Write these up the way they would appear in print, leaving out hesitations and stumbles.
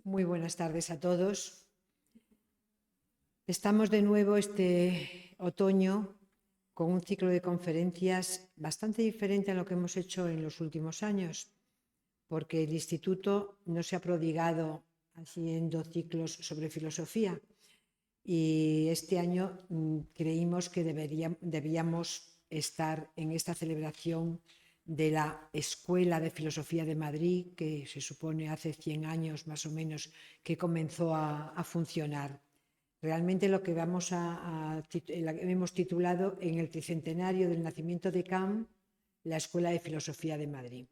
Muy buenas tardes a todos. Estamos de nuevo este otoño con un ciclo de conferencias bastante diferente a lo que hemos hecho en los últimos años, porque el Instituto no se ha prodigado haciendo ciclos sobre filosofía y este año creímos que debíamos estar en esta celebración de la Escuela de Filosofía de Madrid, que se supone hace 100 años más o menos que comenzó a funcionar. Realmente lo que hemos titulado en el tricentenario del nacimiento de Kant, la Escuela de Filosofía de Madrid.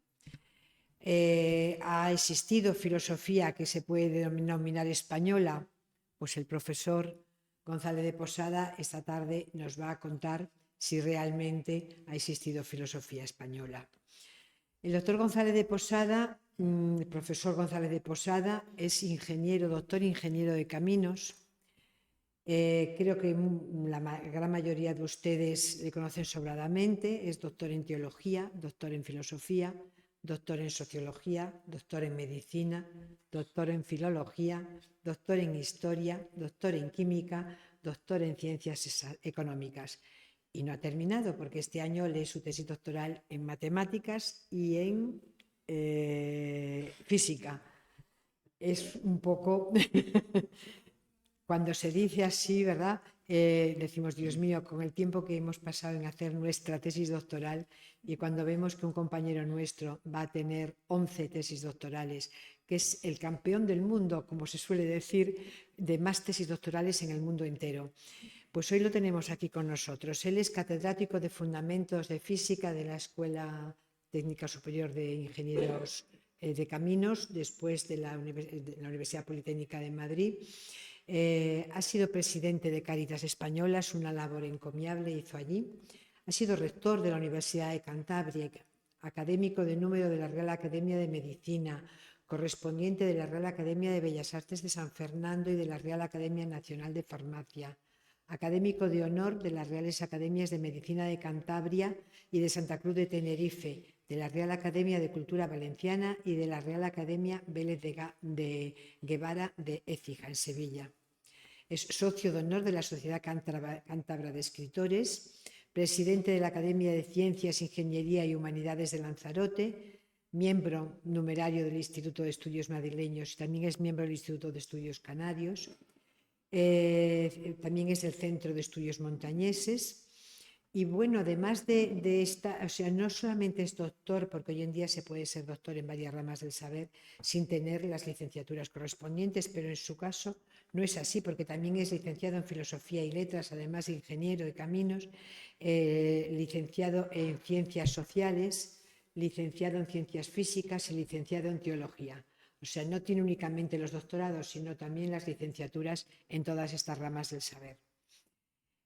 Ha existido filosofía que se puede denominar española, pues el profesor González de Posada esta tarde nos va a contar si realmente ha existido filosofía española. El doctor González de Posada, el profesor González de Posada, es doctor ingeniero de caminos. Creo que la gran mayoría de ustedes le conocen sobradamente. Es doctor en teología, doctor en filosofía, doctor en sociología, doctor en medicina, doctor en filología, doctor en historia, doctor en química, doctor en ciencias económicas. Y no ha terminado porque este año lee su tesis doctoral en matemáticas y en física. Es un poco... Cuando se dice así, ¿verdad? Decimos, Dios mío, con el tiempo que hemos pasado en hacer nuestra tesis doctoral, y cuando vemos que un compañero nuestro va a tener 11 tesis doctorales, que es el campeón del mundo, como se suele decir, de más tesis doctorales en el mundo entero. Pues hoy lo tenemos aquí con nosotros. Él es catedrático de Fundamentos de Física de la Escuela Técnica Superior de Ingenieros de Caminos, después de la Universidad Politécnica de Madrid. Ha sido presidente de Cáritas Españolas, una labor encomiable hizo allí. Ha sido rector de la Universidad de Cantabria, académico de número de la Real Academia de Medicina, correspondiente de la Real Academia de Bellas Artes de San Fernando y de la Real Academia Nacional de Farmacia, académico de honor de las Reales Academias de Medicina de Cantabria y de Santa Cruz de Tenerife, de la Real Academia de Cultura Valenciana y de la Real Academia Vélez de Guevara de Écija, en Sevilla. Es socio de honor de la Sociedad Cántabra de Escritores, presidente de la Academia de Ciencias, Ingeniería y Humanidades de Lanzarote, miembro numerario del Instituto de Estudios Madrileños y también es miembro del Instituto de Estudios Canarios. También es del Centro de Estudios Montañeses. Y bueno, además de esta, o sea, no solamente es doctor, porque hoy en día se puede ser doctor en varias ramas del saber sin tener las licenciaturas correspondientes, pero en su caso no es así, porque también es licenciado en Filosofía y Letras, además de ingeniero de caminos, licenciado en Ciencias Sociales, licenciado en Ciencias Físicas y licenciado en Teología. O sea, no tiene únicamente los doctorados, sino también las licenciaturas en todas estas ramas del saber.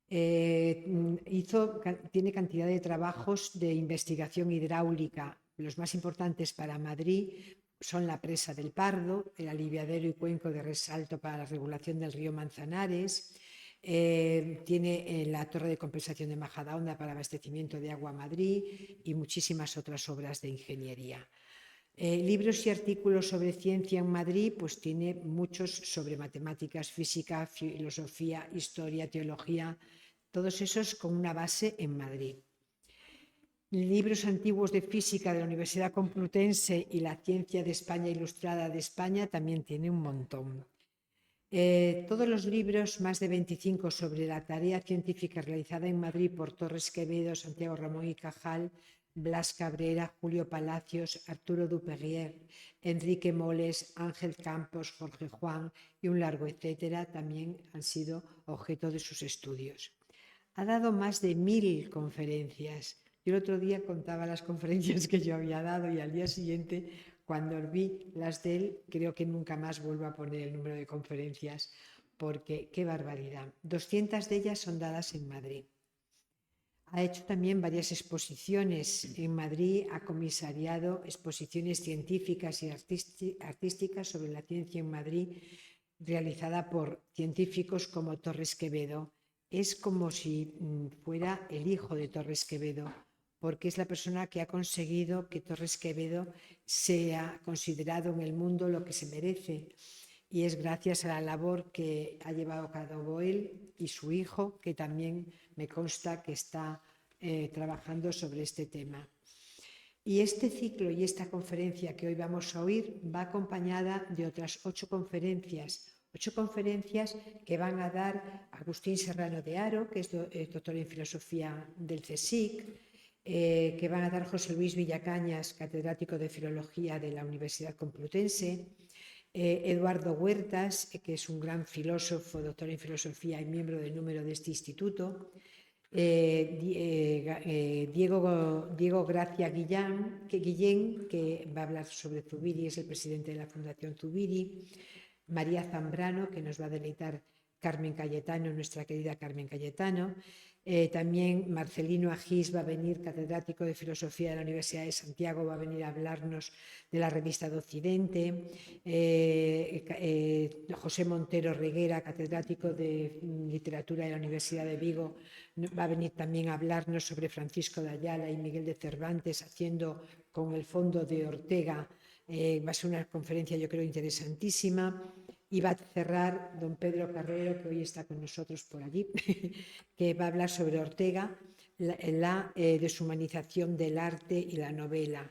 Tiene cantidad de trabajos de investigación hidráulica. Los más importantes para Madrid son la presa del Pardo, el aliviadero y cuenco de resalto para la regulación del río Manzanares. Tiene la torre de compensación de Majadahonda para abastecimiento de agua a Madrid y muchísimas otras obras de ingeniería. Libros y artículos sobre ciencia en Madrid, pues tiene muchos sobre matemáticas, física, filosofía, historia, teología, todos esos con una base en Madrid. Libros antiguos de física de la Universidad Complutense y la Ciencia de España Ilustrada de España también tiene un montón. Todos los libros, más de 25 sobre la tarea científica realizada en Madrid por Torres Quevedo, Santiago Ramón y Cajal, Blas Cabrera, Julio Palacios, Arturo Duperrier, Enrique Moles, Ángel Campos, Jorge Juan y un largo etcétera, también han sido objeto de sus estudios. Ha dado más de 1000 conferencias. Yo el otro día contaba las conferencias que yo había dado y al día siguiente, cuando vi las de él, creo que nunca más vuelvo a poner el número de conferencias porque qué barbaridad. 200 de ellas son dadas en Madrid. Ha hecho también varias exposiciones en Madrid, ha comisariado exposiciones científicas y artísticas sobre la ciencia en Madrid, realizada por científicos como Torres Quevedo. Es como si fuera el hijo de Torres Quevedo, porque es la persona que ha conseguido que Torres Quevedo sea considerado en el mundo lo que se merece. y es gracias a la labor que ha llevado a cabo él y su hijo, que también me consta que está trabajando sobre este tema. Y este ciclo y esta conferencia que hoy vamos a oír va acompañada de otras 8 conferencias que van a dar Agustín Serrano de Haro, que es doctor en filosofía del CSIC, que van a dar José Luis Villacañas, catedrático de filología de la Universidad Complutense, Eduardo Huertas, que es un gran filósofo, doctor en filosofía y miembro del número de este instituto, Diego Gracia Guillén, que va a hablar sobre Zubiri, es el presidente de la Fundación Zubiri, María Zambrano, que nos va a deleitar Carmen Cayetano, nuestra querida Carmen Cayetano. También Marcelino Agís va a venir, catedrático de Filosofía de la Universidad de Santiago, va a venir a hablarnos de la Revista de Occidente. José Montero Reguera, catedrático de Literatura de la Universidad de Vigo, va a venir también a hablarnos sobre Francisco de Ayala y Miguel de Cervantes, haciendo con el fondo de Ortega. Va a ser una conferencia, yo creo, interesantísima. Y va a cerrar don Pedro Carrero, que hoy está con nosotros por allí, que va a hablar sobre Ortega, la deshumanización del arte y la novela.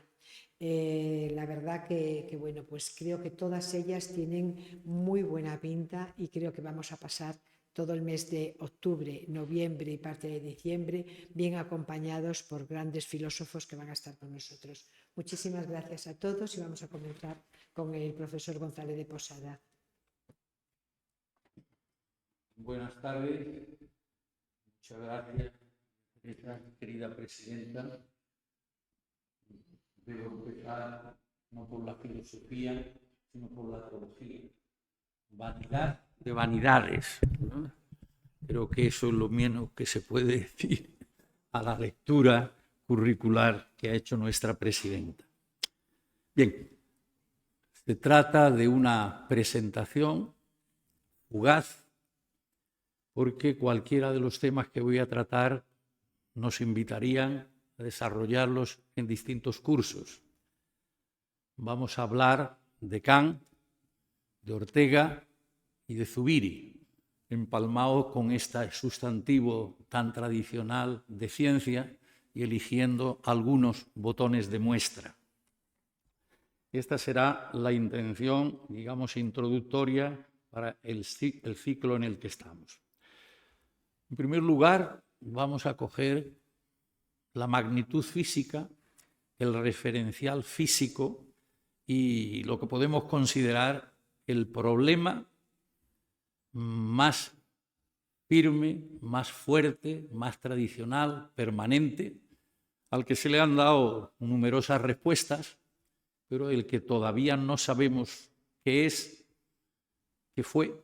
La verdad que, bueno, pues creo que todas ellas tienen muy buena pinta y creo que vamos a pasar todo el mes de octubre, noviembre y parte de diciembre bien acompañados por grandes filósofos que van a estar con nosotros. Muchísimas gracias a todos y vamos a comenzar con el profesor González de Posada. Buenas tardes. Muchas gracias, querida presidenta. Debo empezar no por la filosofía, sino por la teología. Vanidad de vanidades, ¿no? Creo que eso es lo menos que se puede decir a la lectura curricular que ha hecho nuestra presidenta. Bien, se trata de una presentación fugaz, porque cualquiera de los temas que voy a tratar nos invitarían a desarrollarlos en distintos cursos. Vamos a hablar de Kant, de Ortega y de Zubiri, empalmados con este sustantivo tan tradicional de ciencia y eligiendo algunos botones de muestra. Esta será la intención, digamos, introductoria para el ciclo en el que estamos. En primer lugar, vamos a coger la magnitud física, el referencial físico y lo que podemos considerar el problema más firme, más fuerte, más tradicional, permanente, al que se le han dado numerosas respuestas, pero el que todavía no sabemos qué es, qué fue,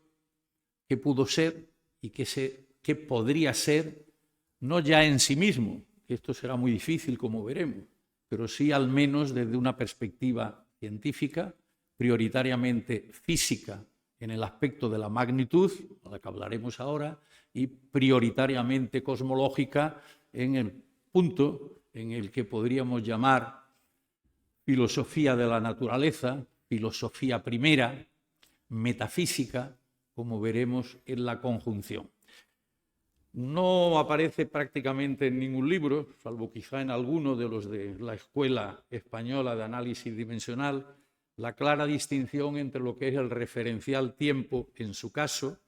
qué pudo ser y qué podría ser, no ya en sí mismo, que esto será muy difícil como veremos, pero sí al menos desde una perspectiva científica, prioritariamente física en el aspecto de la magnitud, de la que hablaremos ahora, y prioritariamente cosmológica en el punto en el que podríamos llamar filosofía de la naturaleza, filosofía primera, metafísica, como veremos en la conjunción. No aparece prácticamente en ningún libro, salvo quizá en alguno de los de la Escuela Española de Análisis Dimensional, la clara distinción entre lo que es el referencial tiempo en su caso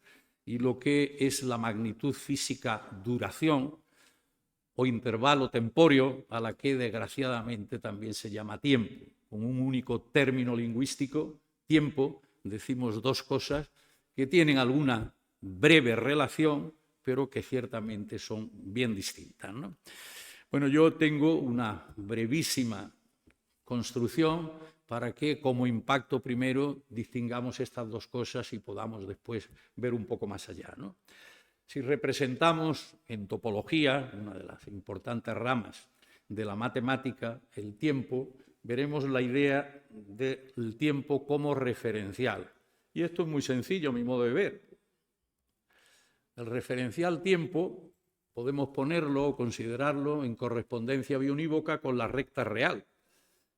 y lo que es la magnitud física duración o intervalo temporio, a la que desgraciadamente también se llama tiempo. Con un único término lingüístico, tiempo, decimos dos cosas que tienen alguna breve relación, pero que ciertamente son bien distintas, ¿no? Bueno, yo tengo una brevísima construcción para que como impacto primero distingamos estas dos cosas y podamos después ver un poco más allá, ¿no? Si representamos en topología, una de las importantes ramas de la matemática, el tiempo, veremos la idea del tiempo como referencial. Y esto es muy sencillo a mi modo de ver. El referencial tiempo podemos ponerlo o considerarlo en correspondencia biunívoca con la recta real.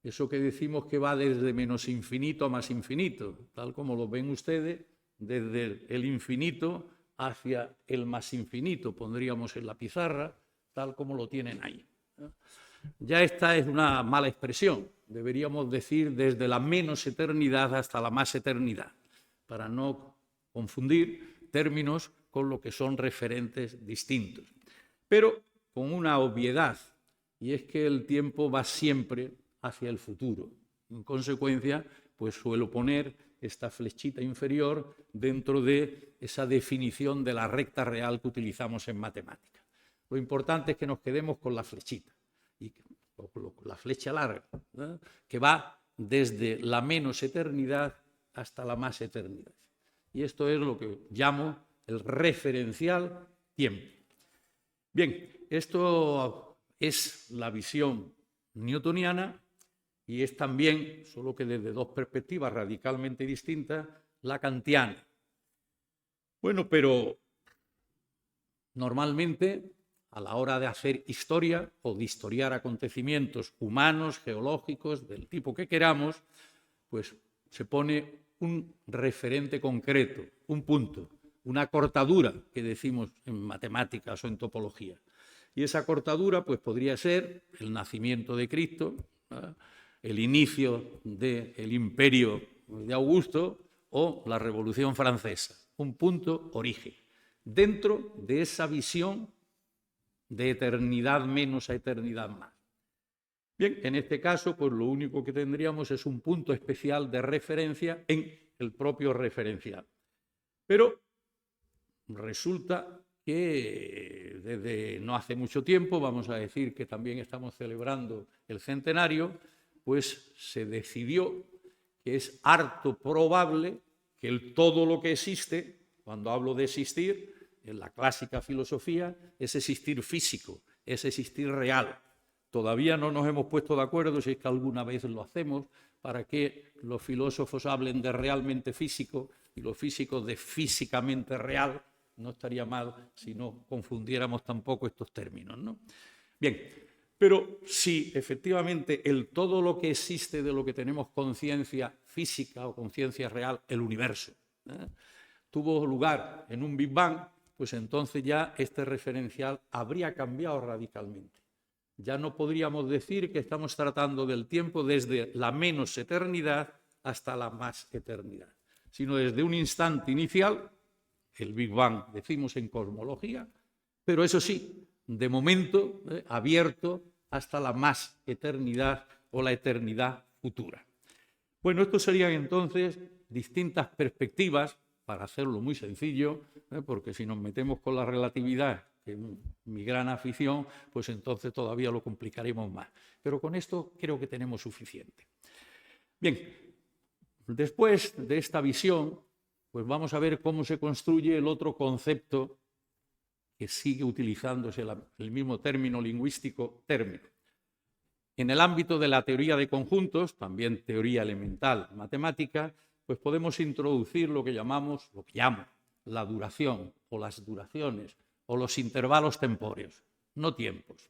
Eso que decimos que va desde menos infinito a más infinito, tal como lo ven ustedes, desde el infinito hacia el más infinito, pondríamos en la pizarra, tal como lo tienen ahí. Ya esta es una mala expresión, deberíamos decir desde la menos eternidad hasta la más eternidad, para no confundir términos con lo que son referentes distintos. Pero con una obviedad, y es que el tiempo va siempre hacia el futuro. En consecuencia, pues suelo poner esta flechita inferior dentro de esa definición de la recta real que utilizamos en matemáticas. Lo importante es que nos quedemos con la flechita, o la flecha larga, ¿no?, que va desde la menos eternidad hasta la más eternidad. Y esto es lo que llamo el referencial tiempo. Bien, esto es la visión newtoniana y es también, solo que desde dos perspectivas radicalmente distintas, la kantiana. Bueno, pero normalmente a la hora de hacer historia o de historiar acontecimientos humanos, geológicos, del tipo que queramos, pues se pone un referente concreto, un punto, una cortadura que decimos en matemáticas o en topología. Y esa cortadura pues podría ser el nacimiento de Cristo, ¿verdad?, el inicio del imperio de Augusto o la Revolución Francesa, un punto origen, dentro de esa visión de eternidad menos a eternidad más. Bien, en este caso, pues lo único que tendríamos es un punto especial de referencia en el propio referencial. Pero resulta que desde no hace mucho tiempo, vamos a decir que también estamos celebrando el centenario, pues se decidió que es harto probable que todo lo que existe, cuando hablo de existir, en la clásica filosofía, es existir físico, es existir real. Todavía no nos hemos puesto de acuerdo, si es que alguna vez lo hacemos, para que los filósofos hablen de realmente físico y los físicos de físicamente real. No estaría mal si no confundiéramos tampoco estos términos, ¿no? Bien, pero si efectivamente todo lo que existe de lo que tenemos conciencia física o conciencia real, el universo, tuvo lugar en un Big Bang, pues entonces ya este referencial habría cambiado radicalmente. Ya no podríamos decir que estamos tratando del tiempo desde la menos eternidad hasta la más eternidad, sino desde un instante inicial, el Big Bang decimos en cosmología, pero eso sí, de momento abierto hasta la más eternidad o la eternidad futura. Bueno, estos serían entonces distintas perspectivas, para hacerlo muy sencillo, porque si nos metemos con la relatividad, que es mi gran afición, pues entonces todavía lo complicaremos más. Pero con esto creo que tenemos suficiente. Bien, después de esta visión, pues vamos a ver cómo se construye el otro concepto que sigue utilizándose el mismo término lingüístico, término. En el ámbito de la teoría de conjuntos, también teoría elemental matemática, pues podemos introducir lo que llamo la duración o las duraciones o los intervalos tempóreos, no tiempos.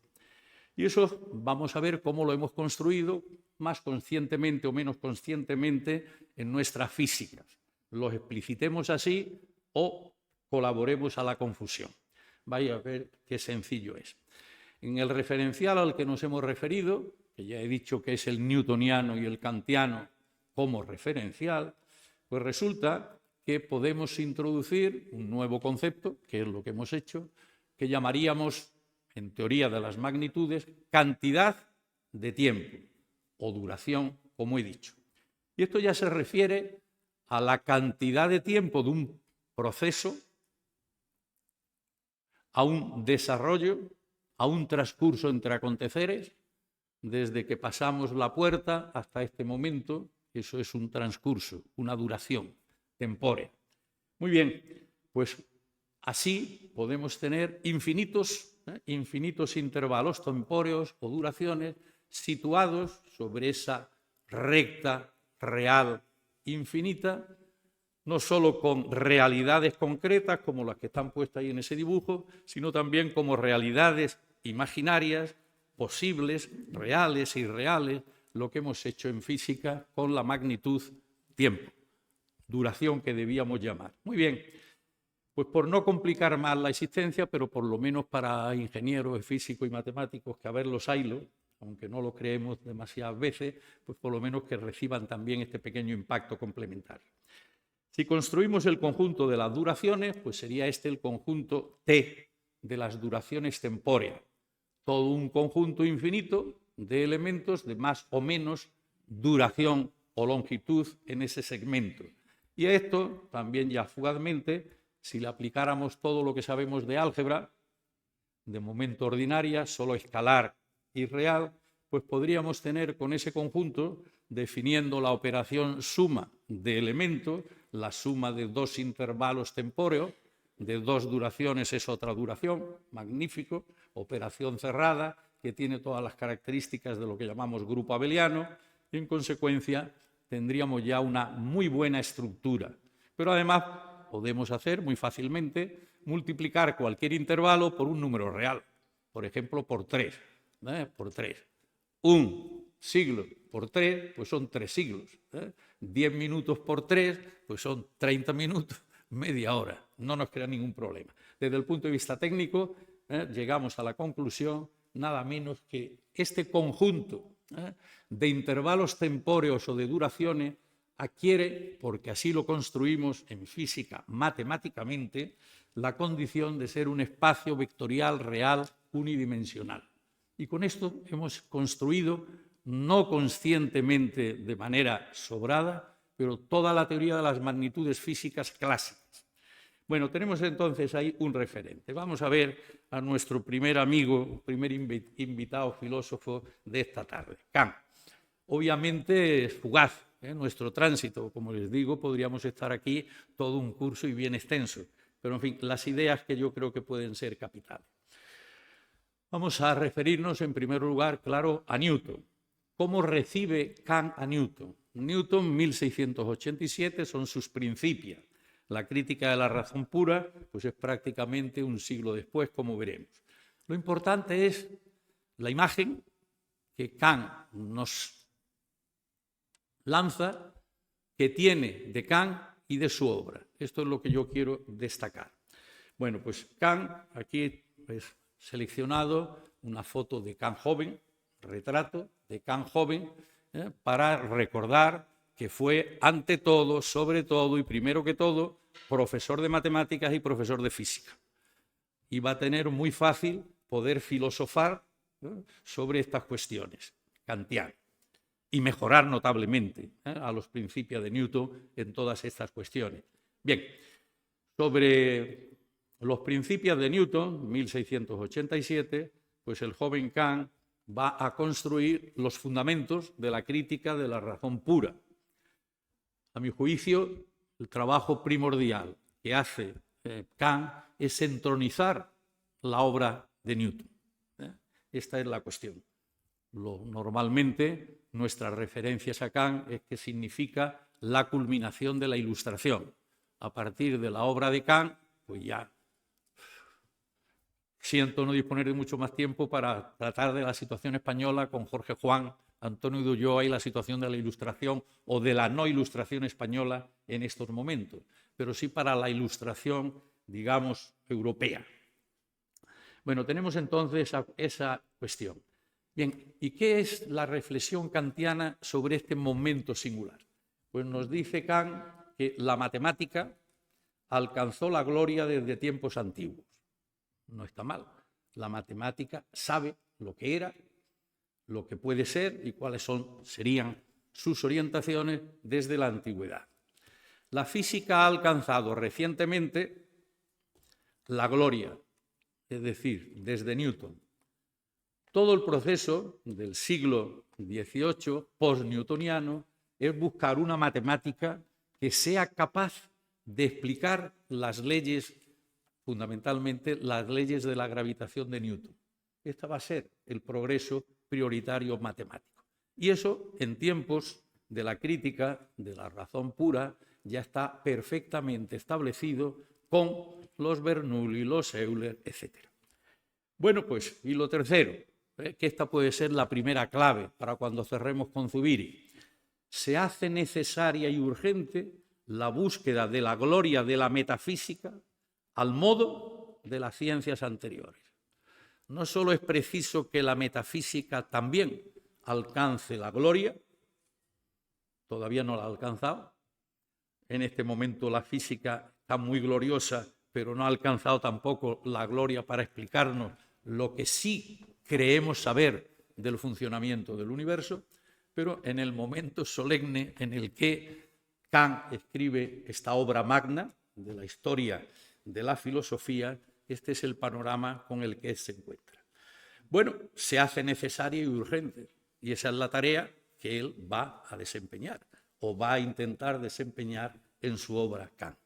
Y eso vamos a ver cómo lo hemos construido más conscientemente o menos conscientemente en nuestras físicas. Los explicitemos así o colaboremos a la confusión. Vaya a ver qué sencillo es. En el referencial al que nos hemos referido, que ya he dicho que es el newtoniano y el kantiano como referencial, pues resulta que podemos introducir un nuevo concepto, que es lo que hemos hecho, que llamaríamos, en teoría de las magnitudes, cantidad de tiempo o duración, como he dicho. Y esto ya se refiere a la cantidad de tiempo de un proceso, a un desarrollo, a un transcurso entre aconteceres, desde que pasamos la puerta hasta este momento. Eso es un transcurso, una duración tempórea. Muy bien, pues así podemos tener infinitos intervalos tempóreos o duraciones situados sobre esa recta real infinita, no solo con realidades concretas como las que están puestas ahí en ese dibujo, sino también como realidades imaginarias, posibles, reales e irreales, lo que hemos hecho en física con la magnitud tiempo, duración que debíamos llamar. Muy bien, pues por no complicar más la existencia, pero por lo menos para ingenieros, físicos y matemáticos, que a ver los haylos, aunque no lo creemos demasiadas veces, pues por lo menos que reciban también este pequeño impacto complementario. Si construimos el conjunto de las duraciones, pues sería este el conjunto T de las duraciones tempóreas. Todo un conjunto infinito de elementos de más o menos duración o longitud en ese segmento. Y a esto, también ya fugazmente, si le aplicáramos todo lo que sabemos de álgebra, de momento ordinaria, solo escalar y real, pues podríamos tener con ese conjunto, definiendo la operación suma de elementos, la suma de dos intervalos tempóreos, de dos duraciones es otra duración, magnífico, operación cerrada, que tiene todas las características de lo que llamamos grupo abeliano, y en consecuencia tendríamos ya una muy buena estructura. Pero además podemos hacer muy fácilmente multiplicar cualquier intervalo por un número real, por ejemplo por 3, por 3. Un siglo por 3, pues son 3 siglos. 10 minutos por 3, pues son 30 minutos, media hora. No nos crea ningún problema. Desde el punto de vista técnico, llegamos a la conclusión nada menos que este conjunto de intervalos tempóreos o de duraciones adquiere, porque así lo construimos en física matemáticamente, la condición de ser un espacio vectorial real unidimensional. Y con esto hemos construido, no conscientemente de manera sobrada, pero toda la teoría de las magnitudes físicas clásicas. Bueno, tenemos entonces ahí un referente. Vamos a ver a nuestro primer amigo, primer invitado filósofo de esta tarde, Kant. Obviamente es fugaz nuestro tránsito, como les digo, podríamos estar aquí todo un curso y bien extenso, pero en fin, las ideas que yo creo que pueden ser capitales. Vamos a referirnos en primer lugar, claro, a Newton. ¿Cómo recibe Kant a Newton? Newton, 1687, son sus Principia. La crítica de la razón pura, pues es prácticamente un siglo después, como veremos. Lo importante es la imagen que Kant nos lanza, que tiene de Kant y de su obra. Esto es lo que yo quiero destacar. Bueno, pues Kant, aquí he seleccionado una foto de Kant joven, retrato de Kant joven, para recordar que fue ante todo, sobre todo y primero que todo, profesor de matemáticas y profesor de física. Y va a tener muy fácil poder filosofar sobre estas cuestiones kantianas y mejorar notablemente a los principios de Newton en todas estas cuestiones. Bien, sobre los principios de Newton, 1687, pues el joven Kant va a construir los fundamentos de la crítica de la razón pura. A mi juicio, el trabajo primordial que hace Kant es entronizar la obra de Newton. Esta es la cuestión. Normalmente, nuestras referencias a Kant es que significa la culminación de la Ilustración. A partir de la obra de Kant, pues ya siento no disponer de mucho más tiempo para tratar de la situación española con Jorge Juan, Antonio de Ulloa y la situación de la Ilustración o de la no Ilustración española en estos momentos, pero sí para la Ilustración, digamos, europea. Bueno, tenemos entonces esa cuestión. Bien, ¿y qué es la reflexión kantiana sobre este momento singular? Pues nos dice Kant que la matemática alcanzó la gloria desde tiempos antiguos. No está mal. La matemática sabe lo que era, lo que puede ser y cuáles serían sus orientaciones desde la antigüedad. La física ha alcanzado recientemente la gloria, es decir, desde Newton. Todo el proceso del siglo XVIII, post-newtoniano, es buscar una matemática que sea capaz de explicar las leyes, fundamentalmente las leyes de la gravitación de Newton. Este va a ser el progreso prioritario matemático. Y eso, en tiempos de la crítica de la razón pura, ya está perfectamente establecido con los Bernoulli, los Euler, etc. Bueno, pues, y lo tercero, que esta puede ser la primera clave para cuando cerremos con Zubiri. Se hace necesaria y urgente la búsqueda de la gloria de la metafísica al modo de las ciencias anteriores. No solo es preciso que la metafísica también alcance la gloria, todavía no la ha alcanzado. En este momento la física está muy gloriosa, pero no ha alcanzado tampoco la gloria para explicarnos lo que sí creemos saber del funcionamiento del universo, pero en el momento solemne en el que Kant escribe esta obra magna de la historia de la filosofía, este es el panorama con el que se encuentra. Bueno, se hace necesario y urgente, y esa es la tarea que él va a desempeñar, o va a intentar desempeñar en su obra Kant.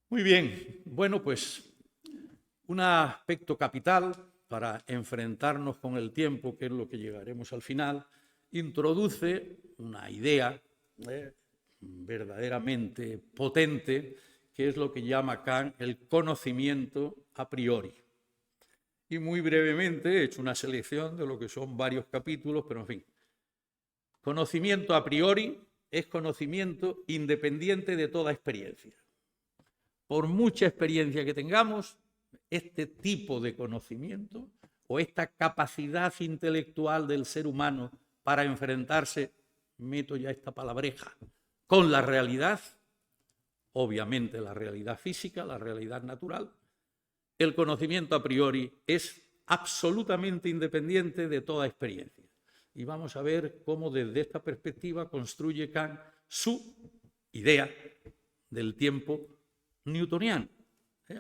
Muy bien, bueno, pues un aspecto capital para enfrentarnos con el tiempo, que es lo que llegaremos al final, introduce una idea verdaderamente potente, que es lo que llama Kant el conocimiento a priori. Y muy brevemente he hecho una selección de lo que son varios capítulos, pero en fin. Conocimiento a priori es conocimiento independiente de toda experiencia. Por mucha experiencia que tengamos, este tipo de conocimiento o esta capacidad intelectual del ser humano para enfrentarse, meto ya esta palabreja, con la realidad, obviamente la realidad física, la realidad natural, el conocimiento a priori es absolutamente independiente de toda experiencia. Y vamos a ver cómo desde esta perspectiva construye Kant su idea del tiempo newtoniano,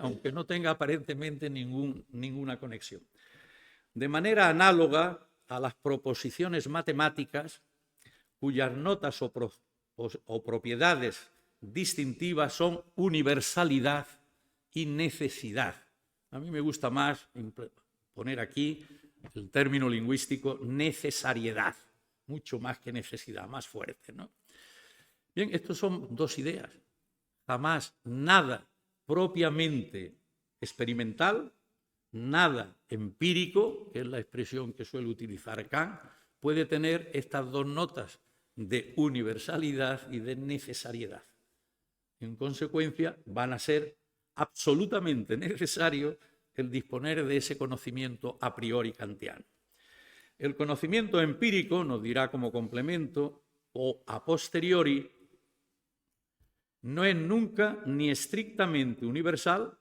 aunque no tenga aparentemente ninguna conexión. De manera análoga a las proposiciones matemáticas, cuyas notas o propiedades distintivas son universalidad y necesidad. A mí me gusta más poner aquí el término lingüístico necesariedad, mucho más que necesidad, más fuerte, ¿no? Bien, estos son dos ideas. Jamás nada propiamente experimental, nada empírico, que es la expresión que suele utilizar Kant, puede tener estas dos notas de universalidad y de necesariedad. En consecuencia, van a ser absolutamente necesario el disponer de ese conocimiento a priori kantiano. El conocimiento empírico, nos dirá como complemento, o a posteriori, no es nunca ni estrictamente universal,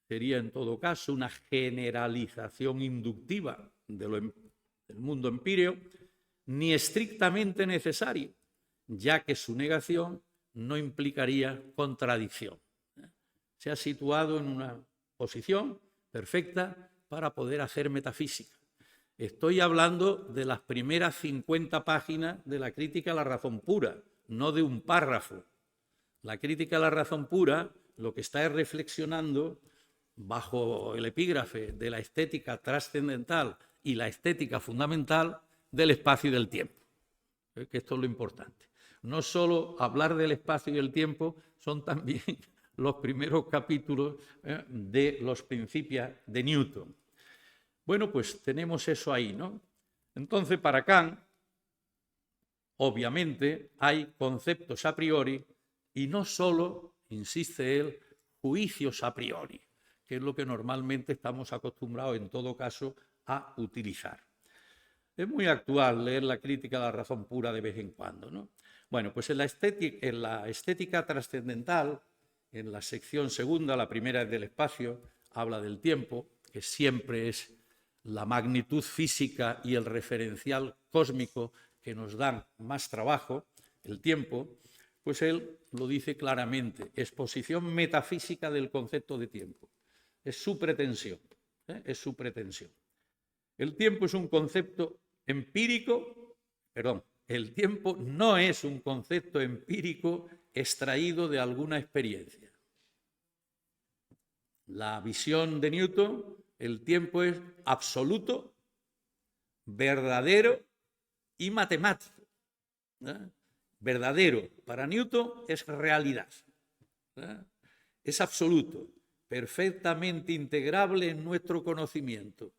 sería en todo caso una generalización inductiva del mundo empíreo, ni estrictamente necesario, ya que su negación no implicaría contradicción. Se ha situado en una posición perfecta para poder hacer metafísica. Estoy hablando de las primeras 50 páginas de la crítica a la razón pura, no de un párrafo. La crítica a la razón pura lo que está es reflexionando bajo el epígrafe de la estética trascendental y la estética fundamental del espacio y del tiempo. Que esto es lo importante. No solo hablar del espacio y el tiempo, son también los primeros capítulos de los Principios de Newton. Bueno, pues tenemos eso ahí, ¿no? Entonces, para Kant, obviamente, hay conceptos a priori y no solo, insiste él, juicios a priori, que es lo que normalmente estamos acostumbrados, en todo caso, a utilizar. Es muy actual leer la crítica a la razón pura de vez en cuando, ¿no? Bueno, pues en la estética trascendental, en la sección segunda, la primera es del espacio, habla del tiempo, que siempre es la magnitud física y el referencial cósmico que nos dan más trabajo, el tiempo, pues él lo dice claramente, exposición metafísica del concepto de tiempo. Es su pretensión, es su pretensión. El tiempo es un concepto empírico, el tiempo no es un concepto empírico extraído de alguna experiencia. La visión de Newton, el tiempo es absoluto, verdadero y matemático. Verdadero para Newton es realidad. Es absoluto, perfectamente integrable en nuestro conocimiento.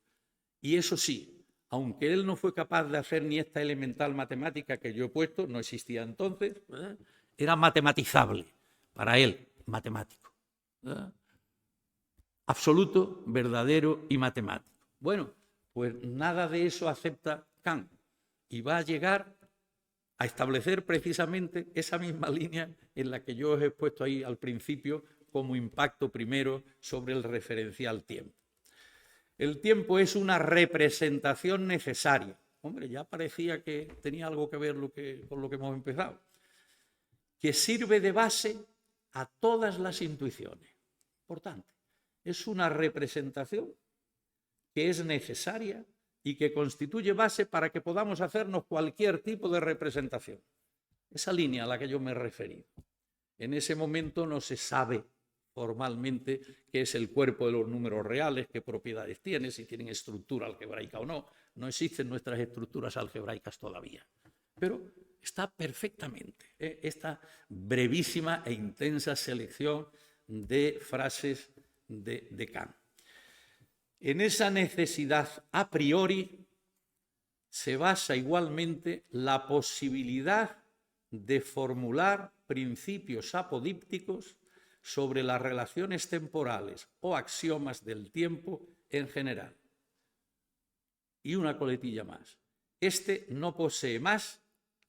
Y eso sí, aunque él no fue capaz de hacer ni esta elemental matemática que yo he puesto, no existía entonces, ¿verdad?, era matematizable para él, matemático, ¿verdad?, absoluto, verdadero y matemático. Bueno, pues nada de eso acepta Kant y va a llegar a establecer precisamente esa misma línea en la que yo os he puesto ahí al principio como impacto primero sobre el referencial tiempo. El tiempo es una representación necesaria. Hombre, ya parecía que tenía algo que ver con lo que hemos empezado. Que sirve de base a todas las intuiciones. Importante. Es una representación que es necesaria y que constituye base para que podamos hacernos cualquier tipo de representación. Esa línea a la que yo me he referido. En ese momento no se sabe formalmente qué es el cuerpo de los números reales, qué propiedades tiene, si tienen estructura algebraica o no. No existen nuestras estructuras algebraicas todavía. Pero está perfectamente esta brevísima e intensa selección de frases de Kant. En esa necesidad a priori se basa igualmente la posibilidad de formular principios apodípticos sobre las relaciones temporales o axiomas del tiempo en general. Y una coletilla más. Este no posee más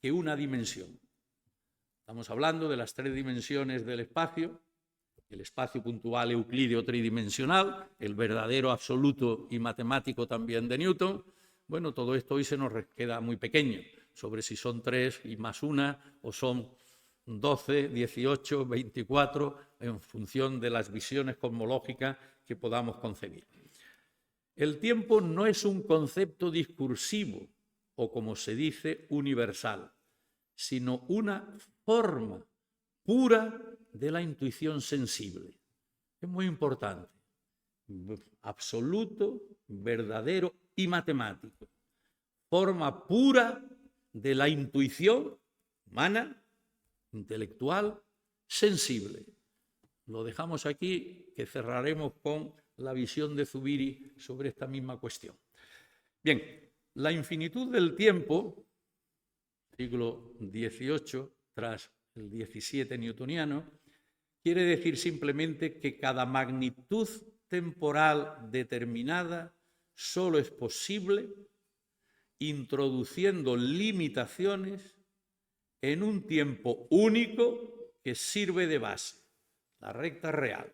que una dimensión. Estamos hablando de las 3 dimensiones del espacio, el espacio puntual euclídeo tridimensional, el verdadero absoluto y matemático también de Newton. Bueno, todo esto hoy se nos queda muy pequeño, sobre si son 3 y más 1 o son 12, 18, 24, en función de las visiones cosmológicas que podamos concebir. El tiempo no es un concepto discursivo o, como se dice, universal, sino una forma pura de la intuición sensible. Es muy importante. Absoluto, verdadero y matemático. Forma pura de la intuición humana, intelectual, sensible. Lo dejamos aquí, que cerraremos con la visión de Zubiri sobre esta misma cuestión. Bien, la infinitud del tiempo, siglo XVIII, tras el XVII newtoniano, quiere decir simplemente que cada magnitud temporal determinada solo es posible introduciendo limitaciones en un tiempo único que sirve de base, la recta real.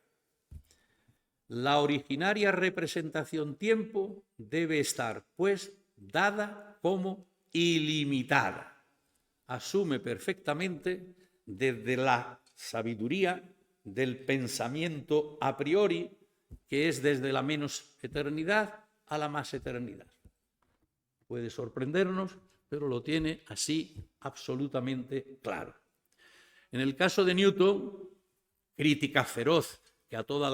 La originaria representación tiempo debe estar, pues, dada como ilimitada. Asume perfectamente desde la sabiduría del pensamiento a priori, que es desde la menos eternidad a la más eternidad. Puede sorprendernos, pero lo tiene así absolutamente claro. En el caso de Newton, crítica feroz que a toda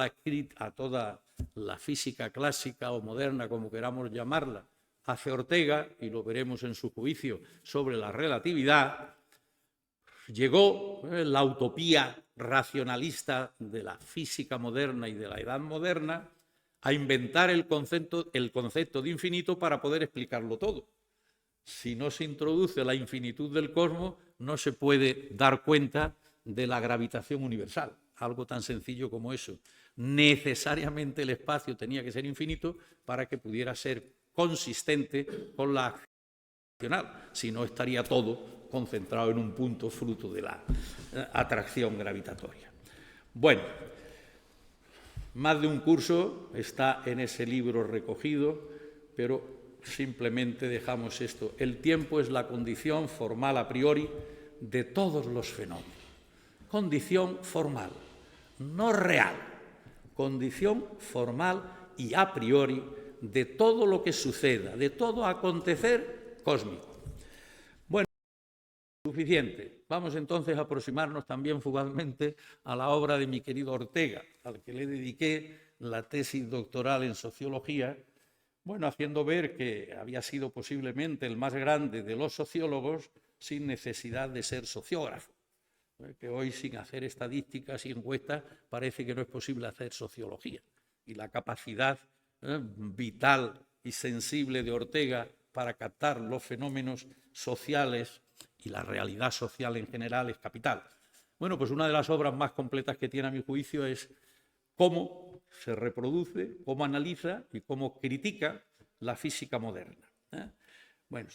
la física clásica o moderna, como queramos llamarla, hace Ortega, y lo veremos en su juicio sobre la relatividad, llegó la utopía racionalista de la física moderna y de la edad moderna a inventar el concepto de infinito para poder explicarlo todo. Si no se introduce la infinitud del cosmos, no se puede dar cuenta de la gravitación universal, algo tan sencillo como eso. Necesariamente el espacio tenía que ser infinito para que pudiera ser consistente con la acción racional, si no estaría todo concentrado en un punto fruto de la atracción gravitatoria. Bueno, más de un curso está en ese libro recogido, pero simplemente dejamos esto. El tiempo es la condición formal a priori de todos los fenómenos. Condición formal, no real. Condición formal y a priori de todo lo que suceda, de todo acontecer cósmico. Bueno, suficiente. Vamos entonces a aproximarnos también fugazmente a la obra de mi querido Ortega, al que le dediqué la tesis doctoral en sociología, bueno, haciendo ver que había sido posiblemente el más grande de los sociólogos sin necesidad de ser sociógrafo, que hoy sin hacer estadísticas y encuestas parece que no es posible hacer sociología. Y la capacidad vital y sensible de Ortega para captar los fenómenos sociales y la realidad social en general es capital. Bueno, pues una de las obras más completas que tiene a mi juicio es cómo se reproduce, cómo analiza y cómo critica la física moderna. Bueno,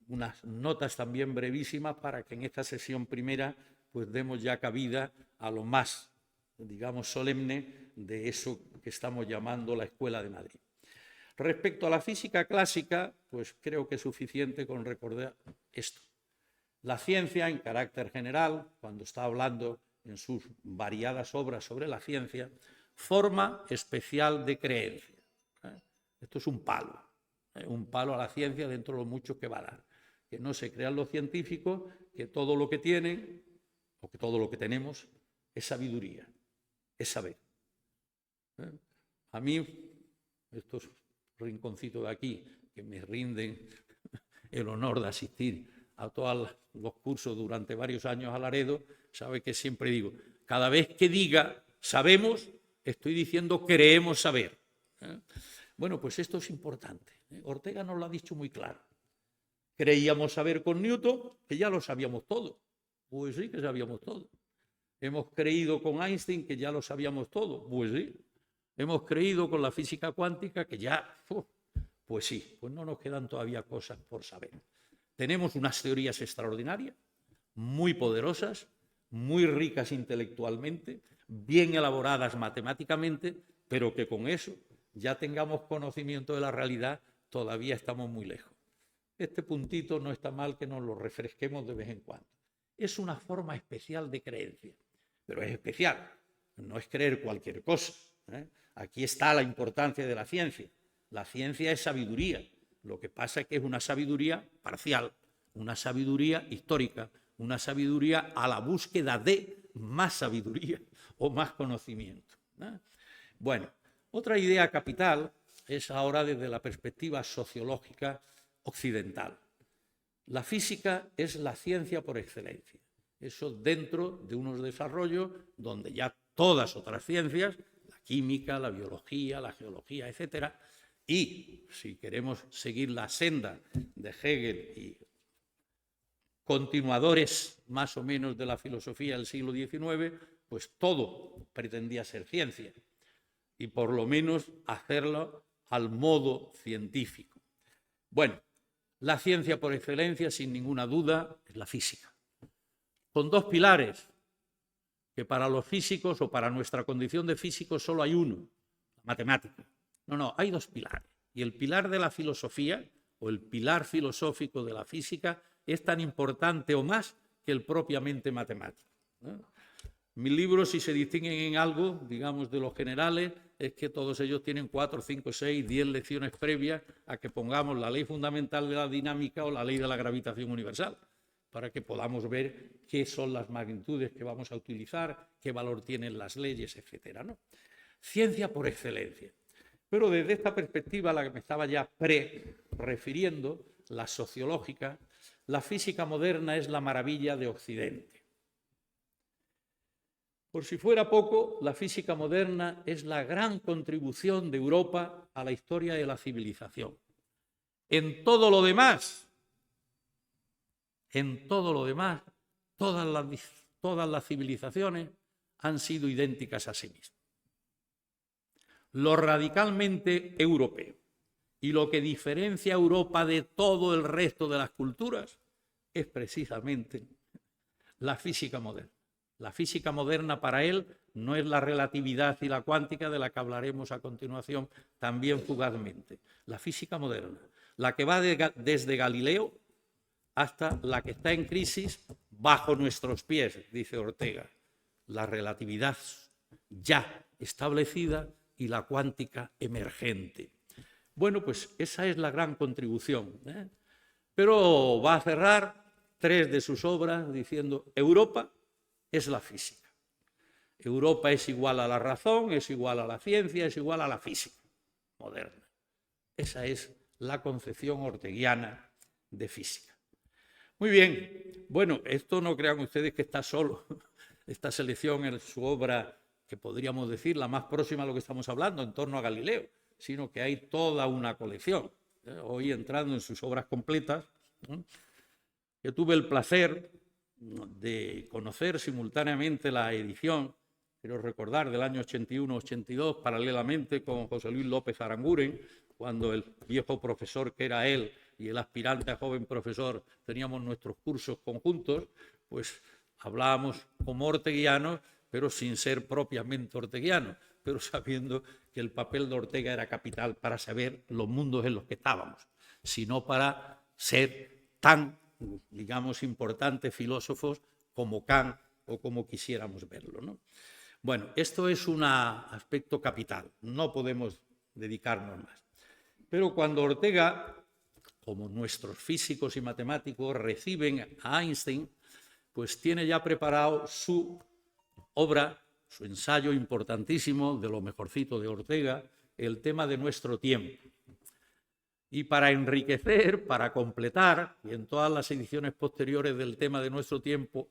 unas notas también brevísimas para que en esta sesión primera pues demos ya cabida a lo más, digamos, solemne de eso que estamos llamando la Escuela de Madrid. Respecto a la física clásica, pues creo que es suficiente con recordar esto. La ciencia, en carácter general, cuando está hablando en sus variadas obras sobre la ciencia, forma especial de creencia. Esto es un palo a la ciencia dentro de lo mucho que va a dar. Que no se crean los científicos que todo lo que tienen, o que todo lo que tenemos, es sabiduría, es saber. A mí, estos rinconcitos de aquí, que me rinden el honor de asistir a todos los cursos durante varios años a Laredo, sabe que siempre digo, cada vez que diga sabemos, estoy diciendo creemos saber. Bueno, pues esto es importante. Ortega nos lo ha dicho muy claro. Creíamos saber con Newton que ya lo sabíamos todo. Pues sí que sabíamos todo. Hemos creído con Einstein que ya lo sabíamos todo. Pues sí. Hemos creído con la física cuántica que ya... pues sí, pues no nos quedan todavía cosas por saber. Tenemos unas teorías extraordinarias, muy poderosas, muy ricas intelectualmente, bien elaboradas matemáticamente, pero que con eso ya tengamos conocimiento de la realidad, todavía estamos muy lejos. Este puntito no está mal que nos lo refresquemos de vez en cuando. Es una forma especial de creencia, pero es especial, no es creer cualquier cosa. Aquí está la importancia de la ciencia. La ciencia es sabiduría. Lo que pasa es que es una sabiduría parcial, una sabiduría histórica, una sabiduría a la búsqueda de más sabiduría o más conocimiento. Bueno, otra idea capital es ahora desde la perspectiva sociológica occidental. La física es la ciencia por excelencia. Eso dentro de unos desarrollos donde ya todas otras ciencias, la química, la biología, la geología, etcétera, y si queremos seguir la senda de Hegel y continuadores más o menos de la filosofía del siglo XIX, pues todo pretendía ser ciencia y por lo menos hacerlo al modo científico. Bueno, la ciencia por excelencia, sin ninguna duda, es la física, con dos pilares, que para los físicos o para nuestra condición de físicos solo hay uno, la matemática. No, hay dos pilares. Y el pilar de la filosofía, o el pilar filosófico de la física, es tan importante o más que el propiamente matemático. Mis libros, si se distinguen en algo, digamos, de los generales, es que todos ellos tienen 4, 5, 6, 10 lecciones previas a que pongamos la ley fundamental de la dinámica o la ley de la gravitación universal, para que podamos ver qué son las magnitudes que vamos a utilizar, qué valor tienen las leyes, etcétera, ¿no? Ciencia por excelencia. Pero desde esta perspectiva a la que me estaba ya refiriendo, la sociológica, la física moderna es la maravilla de Occidente. Por si fuera poco, la física moderna es la gran contribución de Europa a la historia de la civilización. En todo lo demás, todas las civilizaciones han sido idénticas a sí mismas. Lo radicalmente europeo y lo que diferencia a Europa de todo el resto de las culturas es precisamente la física moderna. La física moderna para él no es la relatividad y la cuántica de la que hablaremos a continuación también fugazmente. La física moderna, la que va desde Galileo hasta la que está en crisis bajo nuestros pies, dice Ortega. La relatividad ya establecida y la cuántica emergente. Bueno, pues esa es la gran contribución. Pero va a cerrar 3 de sus obras diciendo: Europa es la física. Europa es igual a la razón, es igual a la ciencia, es igual a la física moderna. Esa es la concepción orteguiana de física. Muy bien, bueno, esto no crean ustedes que está solo. Esta selección es su obra, que podríamos decir la más próxima a lo que estamos hablando, en torno a Galileo, sino que hay toda una colección. hoy entrando en sus obras completas, que tuve el placer de conocer simultáneamente la edición, quiero recordar, del año 81-82, paralelamente con José Luis López Aranguren, cuando el viejo profesor que era él y el aspirante a joven profesor teníamos nuestros cursos conjuntos, pues hablábamos como orteguianos, pero sin ser propiamente orteguianos, pero sabiendo que el papel de Ortega era capital para saber los mundos en los que estábamos, sino para ser tan, digamos, importantes filósofos como Kant o como quisiéramos verlo, ¿no? Bueno, esto es un aspecto capital, no podemos dedicarnos más. Pero cuando Ortega, como nuestros físicos y matemáticos, reciben a Einstein, pues tiene ya preparado su obra, su ensayo importantísimo, de lo mejorcito de Ortega, el tema de nuestro tiempo. Y para enriquecer, para completar, y en todas las ediciones posteriores del tema de nuestro tiempo,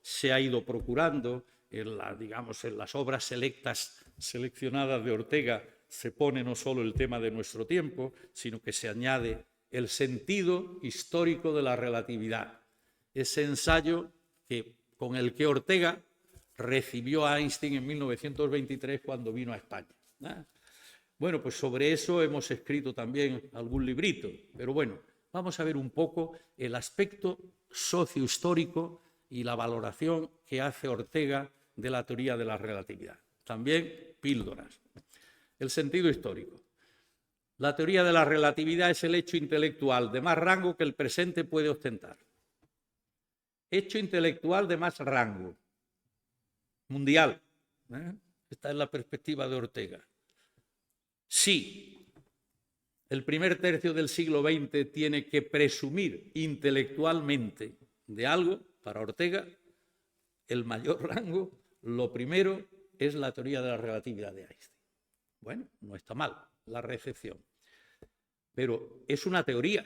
se ha ido procurando, en las obras seleccionadas de Ortega, se pone no solo el tema de nuestro tiempo, sino que se añade el sentido histórico de la relatividad. Ese ensayo con el que Ortega recibió a Einstein en 1923 cuando vino a España. Bueno, pues sobre eso hemos escrito también algún librito, pero bueno, vamos a ver un poco el aspecto sociohistórico y la valoración que hace Ortega de la teoría de la relatividad. También píldoras. El sentido histórico. La teoría de la relatividad es el hecho intelectual de más rango que el presente puede ostentar. Hecho intelectual de más rango. Mundial. Esta es la perspectiva de Ortega. Sí, el primer tercio del siglo XX tiene que presumir intelectualmente de algo, para Ortega, el mayor rango, lo primero es la teoría de la relatividad de Einstein. Bueno, no está mal la recepción, pero es una teoría,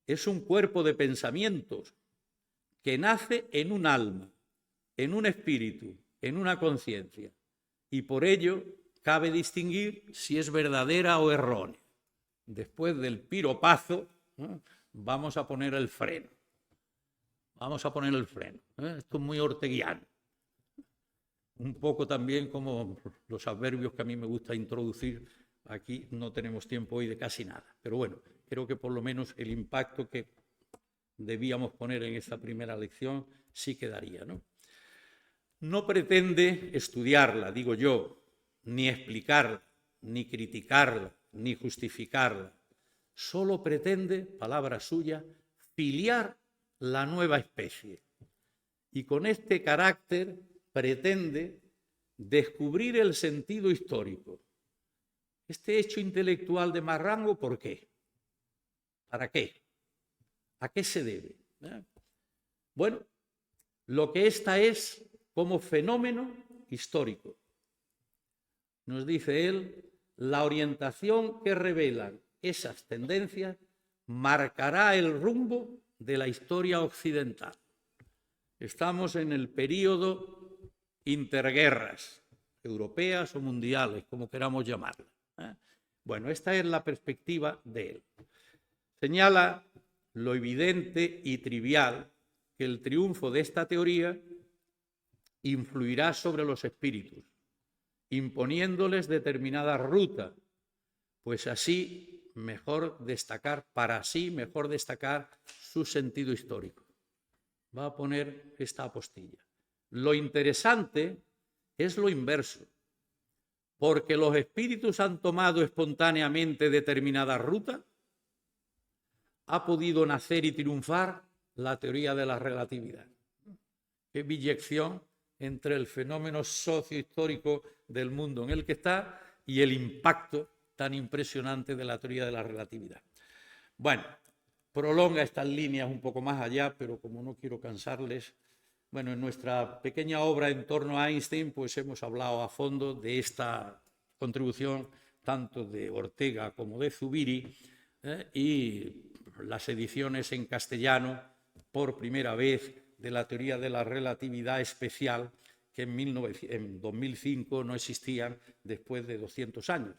es un cuerpo de pensamientos que nace en un alma, en un espíritu, en una conciencia, y por ello cabe distinguir si es verdadera o errónea. Después del piropazo, vamos a poner el freno. Vamos a poner el freno. Esto es muy orteguiano. Un poco también como los adverbios que a mí me gusta introducir. Aquí no tenemos tiempo hoy de casi nada. Pero bueno, creo que por lo menos el impacto que debíamos poner en esta primera lección sí quedaría, ¿no? No pretende estudiarla, digo yo, ni explicarla, ni criticarla, ni justificarla. Solo pretende, palabra suya, filiar la nueva especie. Y con este carácter pretende descubrir el sentido histórico. Este hecho intelectual de más rango, ¿por qué? ¿Para qué? ¿A qué se debe? Bueno, lo que esta es como fenómeno histórico. Nos dice él, la orientación que revelan esas tendencias marcará el rumbo de la historia occidental. Estamos en el período interguerras, europeas o mundiales, como queramos llamarlas. Bueno, esta es la perspectiva de él. Señala lo evidente y trivial que el triunfo de esta teoría influirá sobre los espíritus, imponiéndoles determinada ruta, pues así mejor destacar su sentido histórico. Va a poner esta apostilla. Lo interesante es lo inverso, porque los espíritus han tomado espontáneamente determinada ruta, ha podido nacer y triunfar la teoría de la relatividad. Qué biyección entre el fenómeno sociohistórico del mundo en el que está y el impacto tan impresionante de la teoría de la relatividad. Bueno, prolonga estas líneas un poco más allá, pero como no quiero cansarles, bueno, en nuestra pequeña obra en torno a Einstein, pues hemos hablado a fondo de esta contribución tanto de Ortega como de Zubiri, y las ediciones en castellano por primera vez de la teoría de la relatividad especial que en 2005 no existían después de 200 años,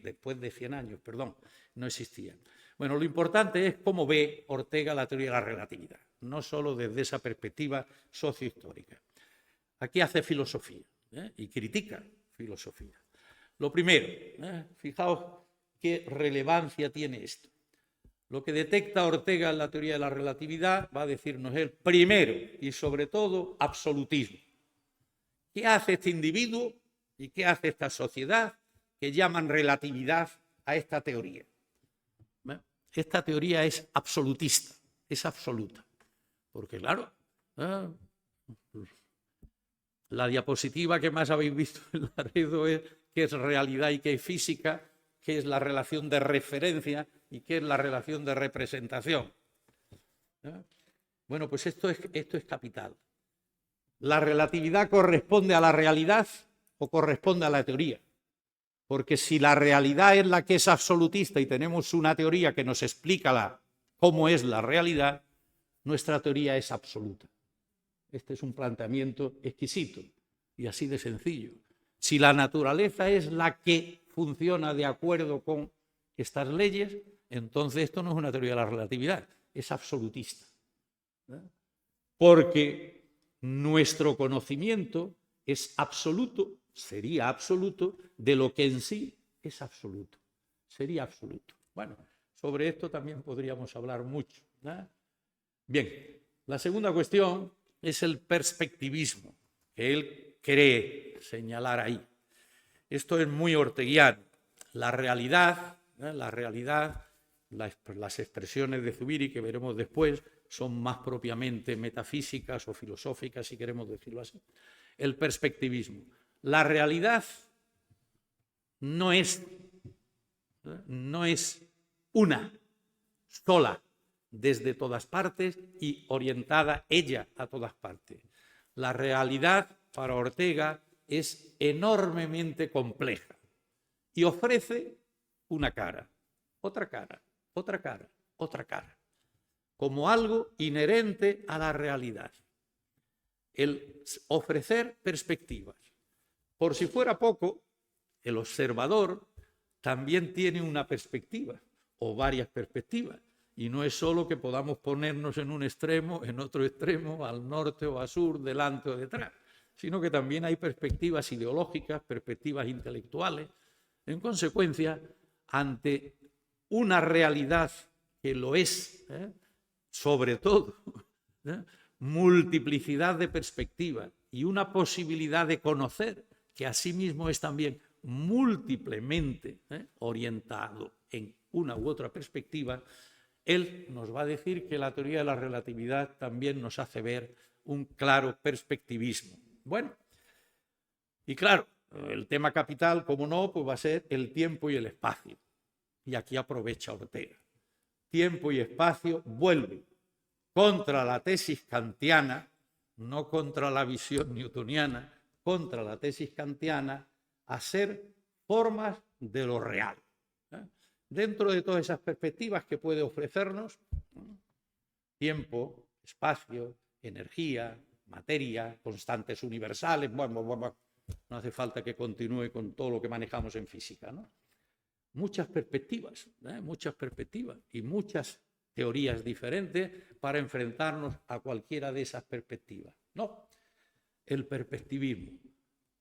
después de 100 años, perdón, no existían. Bueno, lo importante es cómo ve Ortega la teoría de la relatividad, no solo desde esa perspectiva sociohistórica. Aquí hace filosofía y critica filosofía. Lo primero, fijaos qué relevancia tiene esto. Lo que detecta Ortega en la teoría de la relatividad va a decirnos el primero y sobre todo absolutismo. ¿Qué hace este individuo y qué hace esta sociedad que llaman relatividad a esta teoría? Esta teoría es absolutista, es absoluta. Porque claro, la diapositiva que más habéis visto en Laredo es qué es realidad y qué es física, qué es la relación de referencia y qué es la relación de representación. Bueno, pues esto es capital. ¿La relatividad corresponde a la realidad o corresponde a la teoría? Porque si la realidad es la que es absolutista y tenemos una teoría que nos explica cómo es la realidad, nuestra teoría es absoluta. Este es un planteamiento exquisito y así de sencillo. Si la naturaleza es la que funciona de acuerdo con estas leyes, entonces esto no es una teoría de la relatividad, es absolutista. Porque nuestro conocimiento es absoluto, sería absoluto, de lo que en sí es absoluto. Sería absoluto. Bueno, sobre esto también podríamos hablar mucho, ¿no? Bien, la segunda cuestión es el perspectivismo, que él cree señalar ahí. Esto es muy orteguiano. La realidad, las expresiones de Zubiri que veremos después, son más propiamente metafísicas o filosóficas, si queremos decirlo así. El perspectivismo. La realidad no es una sola desde todas partes y orientada ella a todas partes. La realidad para Ortega es enormemente compleja y ofrece una cara, otra cara, otra cara, otra cara, como algo inherente a la realidad. El ofrecer perspectivas. Por si fuera poco, el observador también tiene una perspectiva o varias perspectivas. Y no es solo que podamos ponernos en un extremo, en otro extremo, al norte o al sur, delante o detrás, sino que también hay perspectivas ideológicas, perspectivas intelectuales. En consecuencia, ante una realidad que lo es, sobre todo, multiplicidad de perspectivas y una posibilidad de conocer que asimismo es también múltiplemente orientado en una u otra perspectiva, él nos va a decir que la teoría de la relatividad también nos hace ver un claro perspectivismo. Bueno, y claro, el tema capital, como no, pues va a ser el tiempo y el espacio. Y aquí aprovecha Ortega. Tiempo y espacio vuelven contra la tesis kantiana, no contra la visión newtoniana, contra la tesis kantiana, a ser formas de lo real. Dentro de todas esas perspectivas que puede ofrecernos, tiempo, espacio, energía, materia, constantes universales, bueno, no hace falta que continúe con todo lo que manejamos en física, ¿no? Muchas perspectivas y muchas teorías diferentes para enfrentarnos a cualquiera de esas perspectivas. No, el perspectivismo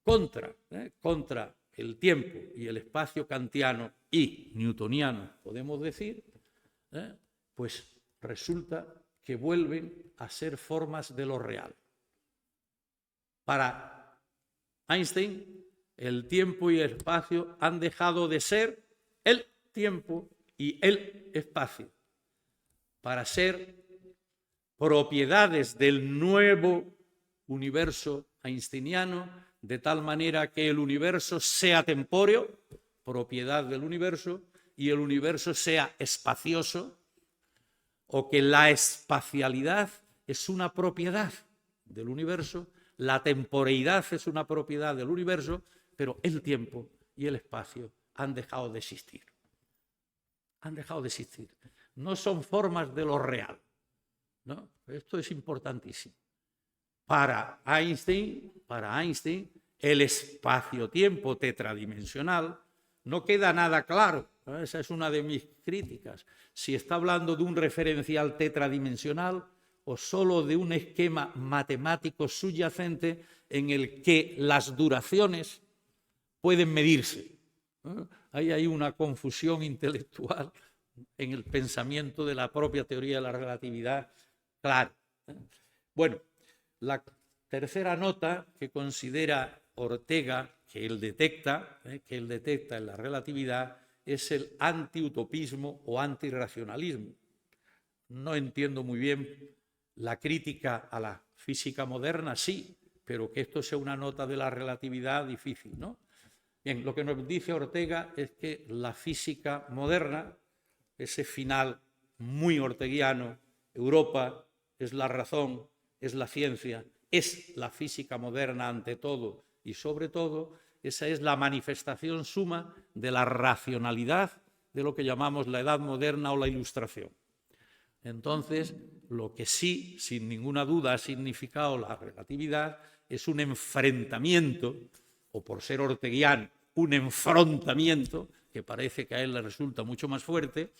contra el tiempo y el espacio kantiano y newtoniano, podemos decir, pues resulta que vuelven a ser formas de lo real. Para Einstein, el tiempo y el espacio han dejado de ser el tiempo y el espacio para ser propiedades del nuevo universo einsteiniano, de tal manera que el universo sea tempóreo, propiedad del universo, y el universo sea espacioso, o que la espacialidad es una propiedad del universo, la temporeidad es una propiedad del universo, pero el tiempo y el espacio han dejado de existir. Han dejado de existir. No son formas de lo real, ¿no? Esto es importantísimo. Para Einstein, el espacio-tiempo tetradimensional no queda nada claro. Esa es una de mis críticas. Si está hablando de un referencial tetradimensional o solo de un esquema matemático subyacente en el que las duraciones pueden medirse. Ahí hay una confusión intelectual en el pensamiento de la propia teoría de la relatividad, claro. Bueno, la tercera nota que considera Ortega, que él detecta en la relatividad, es el antiutopismo o antirracionalismo. No entiendo muy bien la crítica a la física moderna, sí, pero que esto sea una nota de la relatividad, difícil, ¿no? Bien, lo que nos dice Ortega es que la física moderna, ese final muy orteguiano, Europa es la razón, es la ciencia, es la física moderna ante todo y sobre todo, esa es la manifestación suma de la racionalidad de lo que llamamos la Edad Moderna o la Ilustración. Entonces, lo que sí, sin ninguna duda, ha significado la relatividad es un enfrentamiento, o por ser orteguiano, un enfrentamiento, que parece que a él le resulta mucho más fuerte,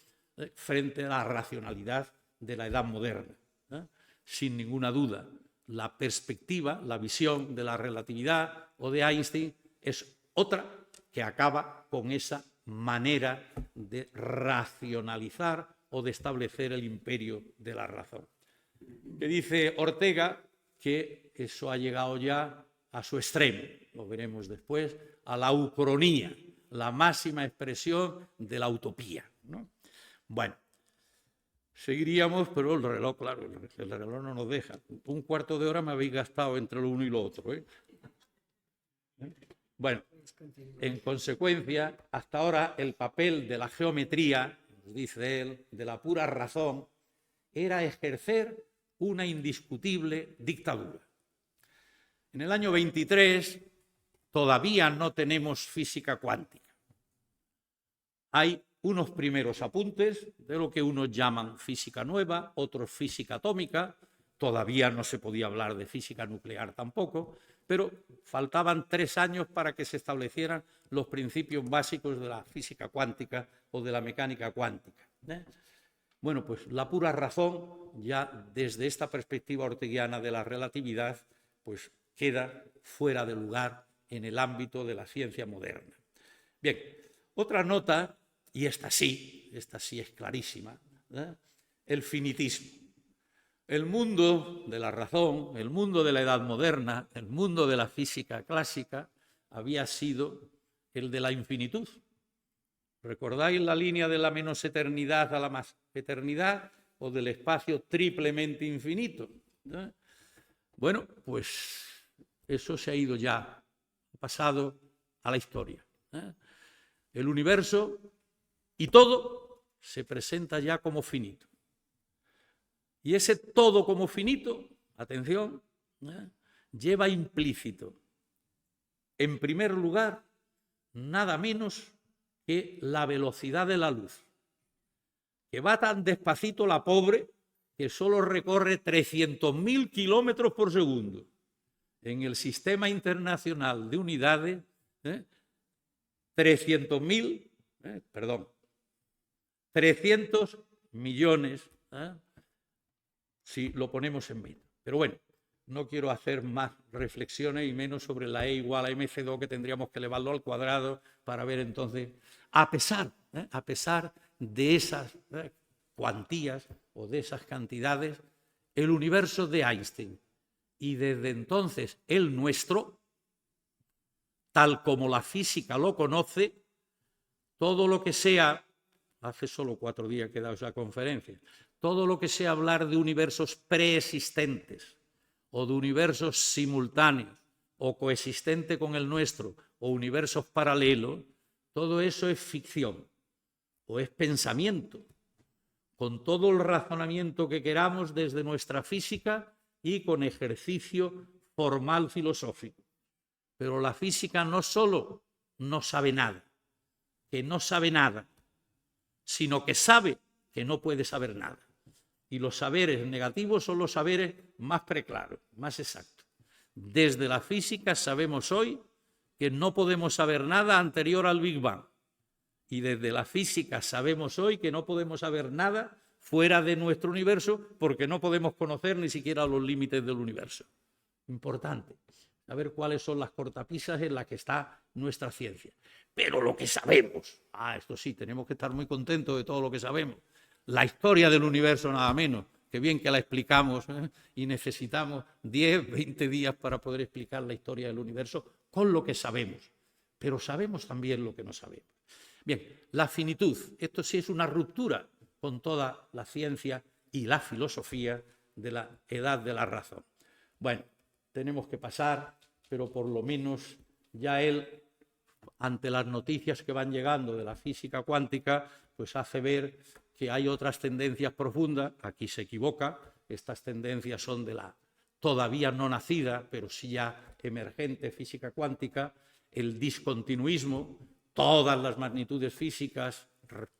frente a la racionalidad de la Edad Moderna. Sin ninguna duda, la perspectiva, la visión de la relatividad o de Einstein es otra que acaba con esa manera de racionalizar o de establecer el imperio de la razón. Que dice Ortega que eso ha llegado ya a su extremo, lo veremos después, a la ucronía, la máxima expresión de la utopía, ¿no? Bueno, seguiríamos, pero el reloj, claro, el reloj no nos deja. Un cuarto de hora me habéis gastado entre lo uno y lo otro, ¿eh? Bueno, en consecuencia, hasta ahora el papel de la geometría, dice él, de la pura razón, era ejercer una indiscutible dictadura. En el año 23 todavía no tenemos física cuántica. Hay unos primeros apuntes de lo que unos llaman física nueva, otros física atómica. Todavía no se podía hablar de física nuclear tampoco, pero faltaban 3 años para que se establecieran los principios básicos de la física cuántica o de la mecánica cuántica. Bueno, pues la pura razón, ya desde esta perspectiva orteguiana de la relatividad, pues queda fuera de lugar en el ámbito de la ciencia moderna. Bien, otra nota, y esta sí es clarísima, el finitismo. El mundo de la razón, el mundo de la Edad Moderna, el mundo de la física clásica, había sido el de la infinitud. ¿Recordáis la línea de la menos eternidad a la más eternidad o del espacio triplemente infinito? Bueno, pues eso se ha ido ya, ha pasado a la historia. El universo y todo se presenta ya como finito. Y ese todo como finito, atención, lleva implícito, en primer lugar, nada menos que la velocidad de la luz, que va tan despacito la pobre que solo recorre 300.000 kilómetros por segundo. En el sistema internacional de unidades, 300 millones, si lo ponemos en metros. Pero bueno, no quiero hacer más reflexiones y menos sobre la E igual a mc2, que tendríamos que elevarlo al cuadrado para ver entonces, a pesar de esas cuantías o de esas cantidades, el universo de Einstein y desde entonces el nuestro, tal como la física lo conoce, todo lo que sea, hace solo 4 días que he dado esa conferencia, todo lo que sea hablar de universos preexistentes o de universos simultáneos o coexistente con el nuestro o universos paralelos, todo eso es ficción o es pensamiento, con todo el razonamiento que queramos desde nuestra física y con ejercicio formal filosófico. Pero la física no solo no sabe nada, que no sabe nada, sino que sabe que no puede saber nada. Y los saberes negativos son los saberes más preclaros, más exactos. Desde la física sabemos hoy que no podemos saber nada anterior al Big Bang. Y desde la física sabemos hoy que no podemos saber nada fuera de nuestro universo porque no podemos conocer ni siquiera los límites del universo. Importante saber cuáles son las cortapisas en las que está nuestra ciencia. Pero lo que sabemos, esto sí, tenemos que estar muy contentos de todo lo que sabemos. La historia del universo nada menos, que bien que la explicamos, y necesitamos 10, 20 días para poder explicar la historia del universo con lo que sabemos. Pero sabemos también lo que no sabemos. Bien, la finitud, esto sí es una ruptura con toda la ciencia y la filosofía de la edad de la razón. Bueno, tenemos que pasar, pero por lo menos ya él, ante las noticias que van llegando de la física cuántica, pues hace ver que hay otras tendencias profundas. Aquí se equivoca, estas tendencias son de la todavía no nacida, pero sí ya emergente física cuántica, el discontinuismo, todas las magnitudes físicas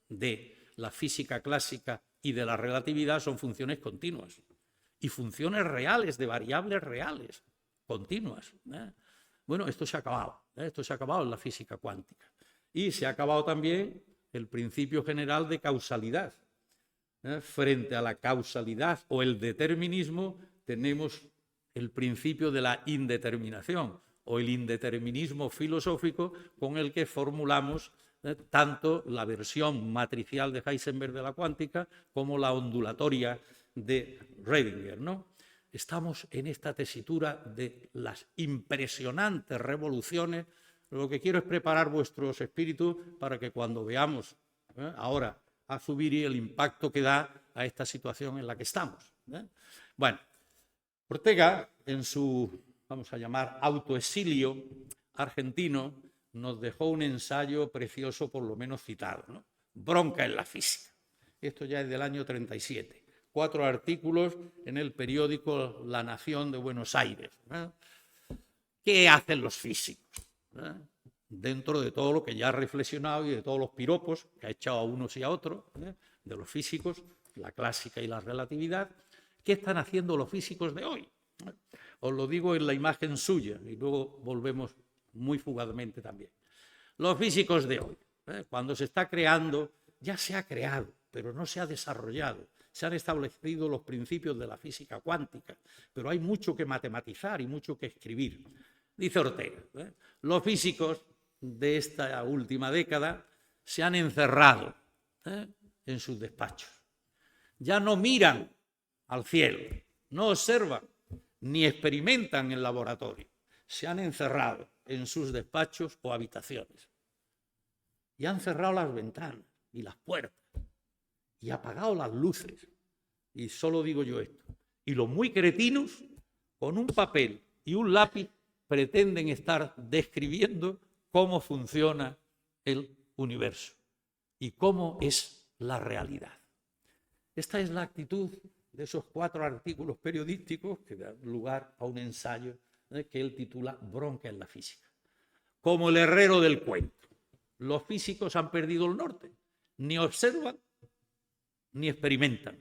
de la física clásica y de la relatividad son funciones continuas y funciones reales, de variables reales, continuas. Bueno, esto se ha acabado, esto se ha acabado en la física cuántica. Y se ha acabado también el principio general de causalidad. Frente a la causalidad o el determinismo tenemos el principio de la indeterminación o el indeterminismo filosófico con el que formulamos tanto la versión matricial de Heisenberg de la cuántica como la ondulatoria de Redinger, ¿no? Estamos en esta tesitura de las impresionantes revoluciones. Lo que quiero es preparar vuestros espíritus para que cuando veamos ahora a Zubiri el impacto que da a esta situación en la que estamos. Bueno, Ortega, en su, vamos a llamar, autoexilio argentino, nos dejó un ensayo precioso, por lo menos citado, ¿no? Bronca en la física. Esto ya es del año 37. 4 artículos en el periódico La Nación de Buenos Aires. ¿Qué hacen los físicos? Dentro de todo lo que ya ha reflexionado y de todos los piropos que ha echado a unos y a otros, de los físicos, la clásica y la relatividad, ¿qué están haciendo los físicos de hoy? Os lo digo en la imagen suya y luego volvemos muy fugazmente también. Los físicos de hoy, cuando se está creando, ya se ha creado, pero no se ha desarrollado. Se han establecido los principios de la física cuántica, pero hay mucho que matematizar y mucho que escribir. Dice Ortega, los físicos de esta última década se han encerrado en sus despachos. Ya no miran al cielo, no observan ni experimentan en laboratorio. Se han encerrado en sus despachos o habitaciones. Y han cerrado las ventanas y las puertas y apagado las luces. Y solo digo yo esto. Y los muy cretinos, con un papel y un lápiz, pretenden estar describiendo cómo funciona el universo y cómo es la realidad. Esta es la actitud de esos 4 artículos periodísticos que dan lugar a un ensayo que él titula Bronca en la física. Como el herrero del cuento, los físicos han perdido el norte, ni observan ni experimentan,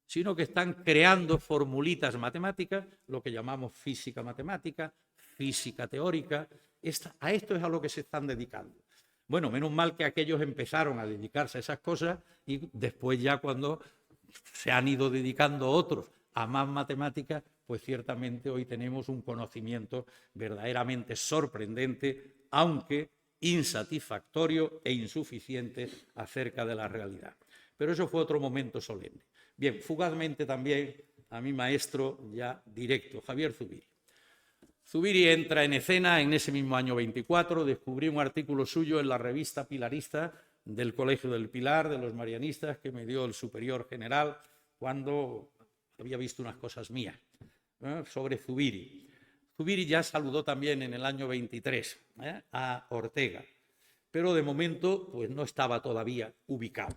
sino que están creando formulitas matemáticas, lo que llamamos física matemática, física teórica. A esto es a lo que se están dedicando. Bueno, menos mal que aquellos empezaron a dedicarse a esas cosas y después ya cuando se han ido dedicando otros a más matemáticas, pues ciertamente hoy tenemos un conocimiento verdaderamente sorprendente, aunque insatisfactorio e insuficiente acerca de la realidad. Pero eso fue otro momento solemne. Bien, fugazmente también a mi maestro ya directo, Javier Zubiri. Zubiri entra en escena en ese mismo año 24, descubrí un artículo suyo en la revista pilarista del Colegio del Pilar, de los marianistas, que me dio el superior general cuando había visto unas cosas mías sobre Zubiri. Zubiri ya saludó también en el año 23 a Ortega, pero de momento pues no estaba todavía ubicado.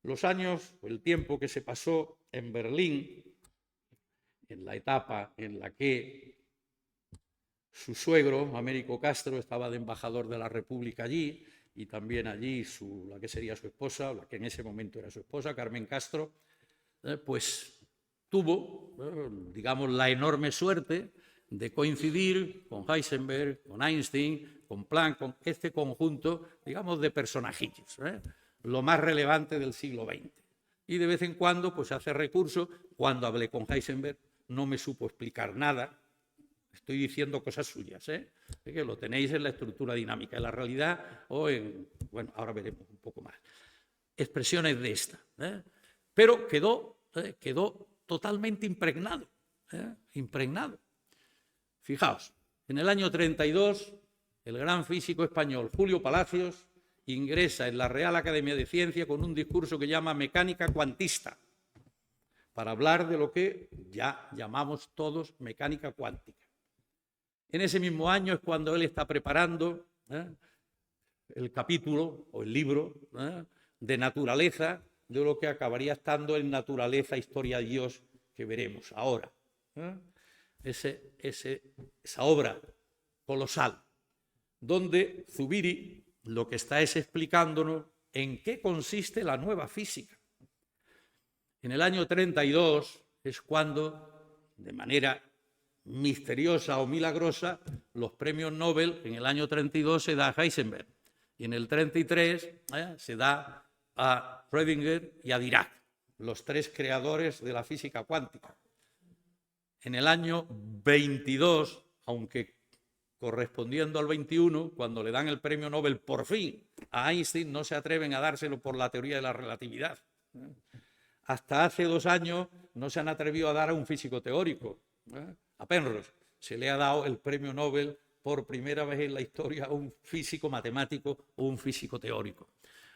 Los años, el tiempo que se pasó en Berlín, en la etapa en la que su suegro, Américo Castro, estaba de embajador de la República allí, y también allí la que sería su esposa, la que en ese momento era su esposa, Carmen Castro, pues tuvo, digamos, la enorme suerte de coincidir con Heisenberg, con Einstein, con Planck, con este conjunto, digamos, de personajillos, lo más relevante del siglo XX. Y de vez en cuando pues hace recurso. Cuando hablé con Heisenberg no me supo explicar nada. Estoy diciendo cosas suyas, que lo tenéis en la estructura dinámica de la realidad o en, bueno, ahora veremos un poco más. Expresiones de esta. Pero quedó totalmente impregnado. Impregnado. Fijaos, en el año 32, el gran físico español Julio Palacios ingresa en la Real Academia de Ciencias con un discurso que llama mecánica cuantista, para hablar de lo que ya llamamos todos mecánica cuántica. En ese mismo año es cuando él está preparando el capítulo o el libro de naturaleza, de lo que acabaría estando en Naturaleza, Historia de Dios, que veremos ahora. Esa obra colosal, donde Zubiri lo que está es explicándonos en qué consiste la nueva física. En el año 32 es cuando, de manera misteriosa o milagrosa, los premios Nobel en el año 32 se da a Heisenberg y en el 33 se da a Schrödinger y a Dirac, los tres creadores de la física cuántica. En el año 22, aunque correspondiendo al 21, cuando le dan el premio Nobel por fin a Einstein, no se atreven a dárselo por la teoría de la relatividad. Hasta hace 2 años no se han atrevido a dar a un físico teórico. A Penrose se le ha dado el premio Nobel por primera vez en la historia a un físico matemático o un físico teórico.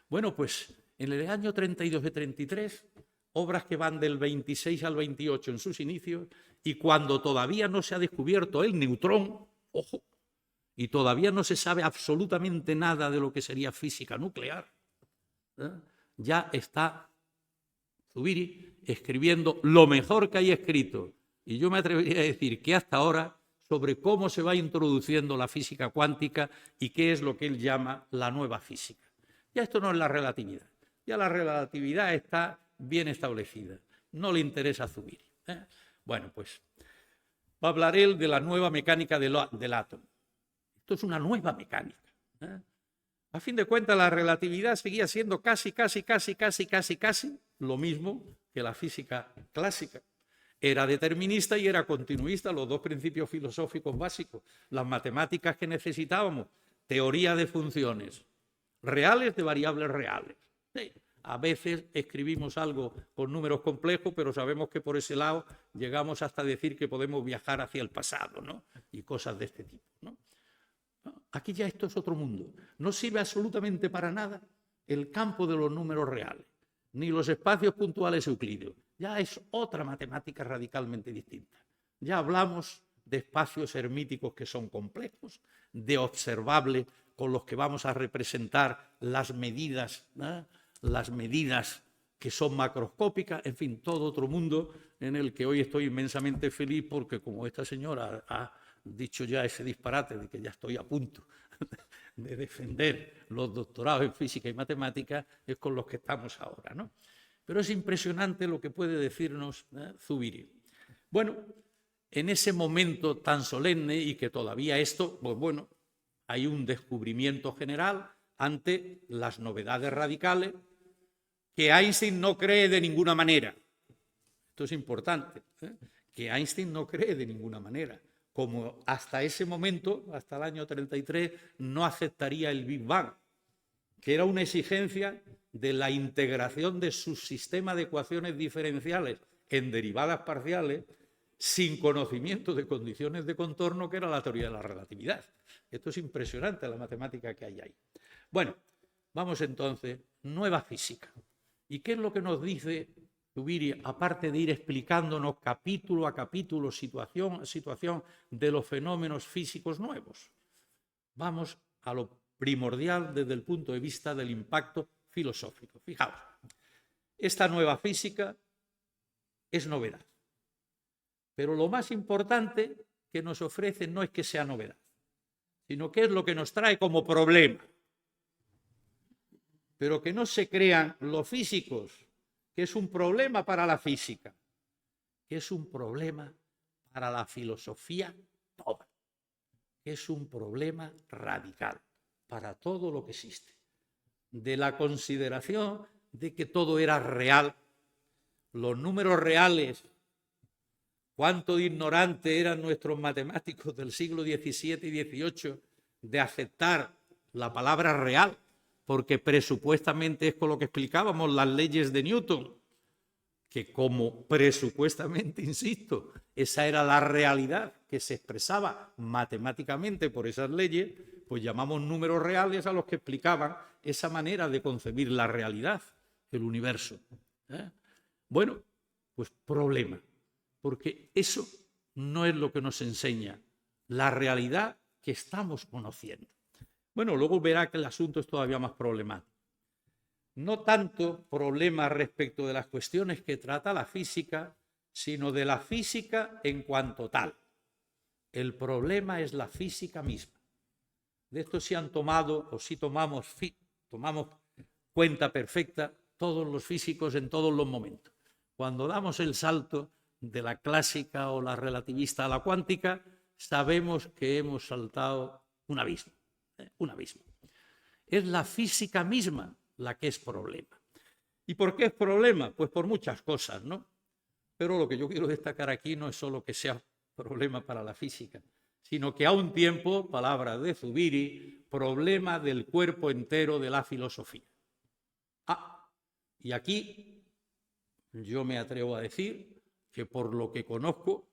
Bueno, pues en el año 32 y 33, obras que van del 26 al 28 en sus inicios, y cuando todavía no se ha descubierto el neutrón, ojo, y todavía no se sabe absolutamente nada de lo que sería física nuclear, ya está Zubiri escribiendo lo mejor que hay escrito, y yo me atrevería a decir que hasta ahora, sobre cómo se va introduciendo la física cuántica y qué es lo que él llama la nueva física. Ya esto no es la relatividad, ya la relatividad está bien establecida, no le interesa a Zubiri. Bueno, pues va a hablar él de la nueva mecánica del átomo. Esto es una nueva mecánica. A fin de cuentas, la relatividad seguía siendo casi lo mismo que la física clásica. Era determinista y era continuista, los dos principios filosóficos básicos. Las matemáticas que necesitábamos, teoría de funciones reales de variables reales. Sí, a veces escribimos algo con números complejos, pero sabemos que por ese lado llegamos hasta decir que podemos viajar hacia el pasado, ¿no? Y cosas de este tipo, ¿no? Aquí ya esto es otro mundo. No sirve absolutamente para nada el campo de los números reales, ni los espacios puntuales euclídeos. Ya es otra matemática radicalmente distinta. Ya hablamos de espacios hermíticos que son complejos, de observables con los que vamos a representar las medidas que son macroscópicas, en fin, todo otro mundo en el que hoy estoy inmensamente feliz porque como esta señora ha dicho ya ese disparate de que ya estoy a punto de defender los doctorados en física y matemáticas, es con los que estamos ahora, ¿no? Pero es impresionante lo que puede decirnos Zubiri. Bueno, en ese momento tan solemne y que todavía esto, pues bueno, hay un descubrimiento general ante las novedades radicales que Einstein no cree de ninguna manera. Esto es importante, que Einstein no cree de ninguna manera. Como hasta ese momento, hasta el año 33, no aceptaría el Big Bang, que era una exigencia de la integración de su sistema de ecuaciones diferenciales en derivadas parciales sin conocimiento de condiciones de contorno, que era la teoría de la relatividad. Esto es impresionante, la matemática que hay ahí. Bueno, vamos entonces, nueva física. ¿Y qué es lo que nos dice Zubiri, aparte de ir explicándonos capítulo a capítulo, situación a situación de los fenómenos físicos nuevos? Vamos a lo primordial desde el punto de vista del impacto filosófico. Fijaos, esta nueva física es novedad. Pero lo más importante que nos ofrece no es que sea novedad, sino que es lo que nos trae como problema. Pero que no se crean los físicos que es un problema para la física, que es un problema para la filosofía toda, que es un problema radical para todo lo que existe, de la consideración de que todo era real, los números reales. Cuánto de ignorantes eran nuestros matemáticos del siglo XVII y XVIII de aceptar la palabra real, porque presupuestamente es con lo que explicábamos las leyes de Newton, que como presupuestamente, insisto, esa era la realidad que se expresaba matemáticamente por esas leyes, pues llamamos números reales a los que explicaban esa manera de concebir la realidad, el universo. Bueno, pues problema, porque eso no es lo que nos enseña la realidad que estamos conociendo. Bueno, luego verá que el asunto es todavía más problemático. No tanto problema respecto de las cuestiones que trata la física, sino de la física en cuanto tal. El problema es la física misma. De esto sí han tomado, o sí tomamos cuenta perfecta todos los físicos en todos los momentos. Cuando damos el salto de la clásica o la relativista a la cuántica, sabemos que hemos saltado un abismo. Un abismo. Es la física misma la que es problema. ¿Y por qué es problema? Pues por muchas cosas, ¿no? Pero lo que yo quiero destacar aquí no es solo que sea problema para la física, sino que a un tiempo, palabra de Zubiri, problema del cuerpo entero de la filosofía. Y aquí yo me atrevo a decir que por lo que conozco,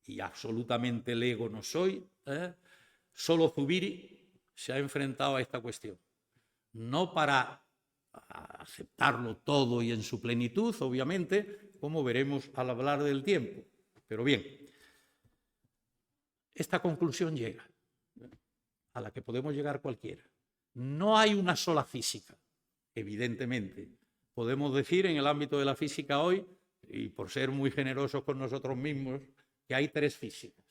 y absolutamente lego no soy, solo Zubiri se ha enfrentado a esta cuestión. No para aceptarlo todo y en su plenitud, obviamente, como veremos al hablar del tiempo. Pero bien, esta conclusión llega, a la que podemos llegar cualquiera. No hay una sola física, evidentemente. Podemos decir en el ámbito de la física hoy, y por ser muy generosos con nosotros mismos, que hay tres físicas: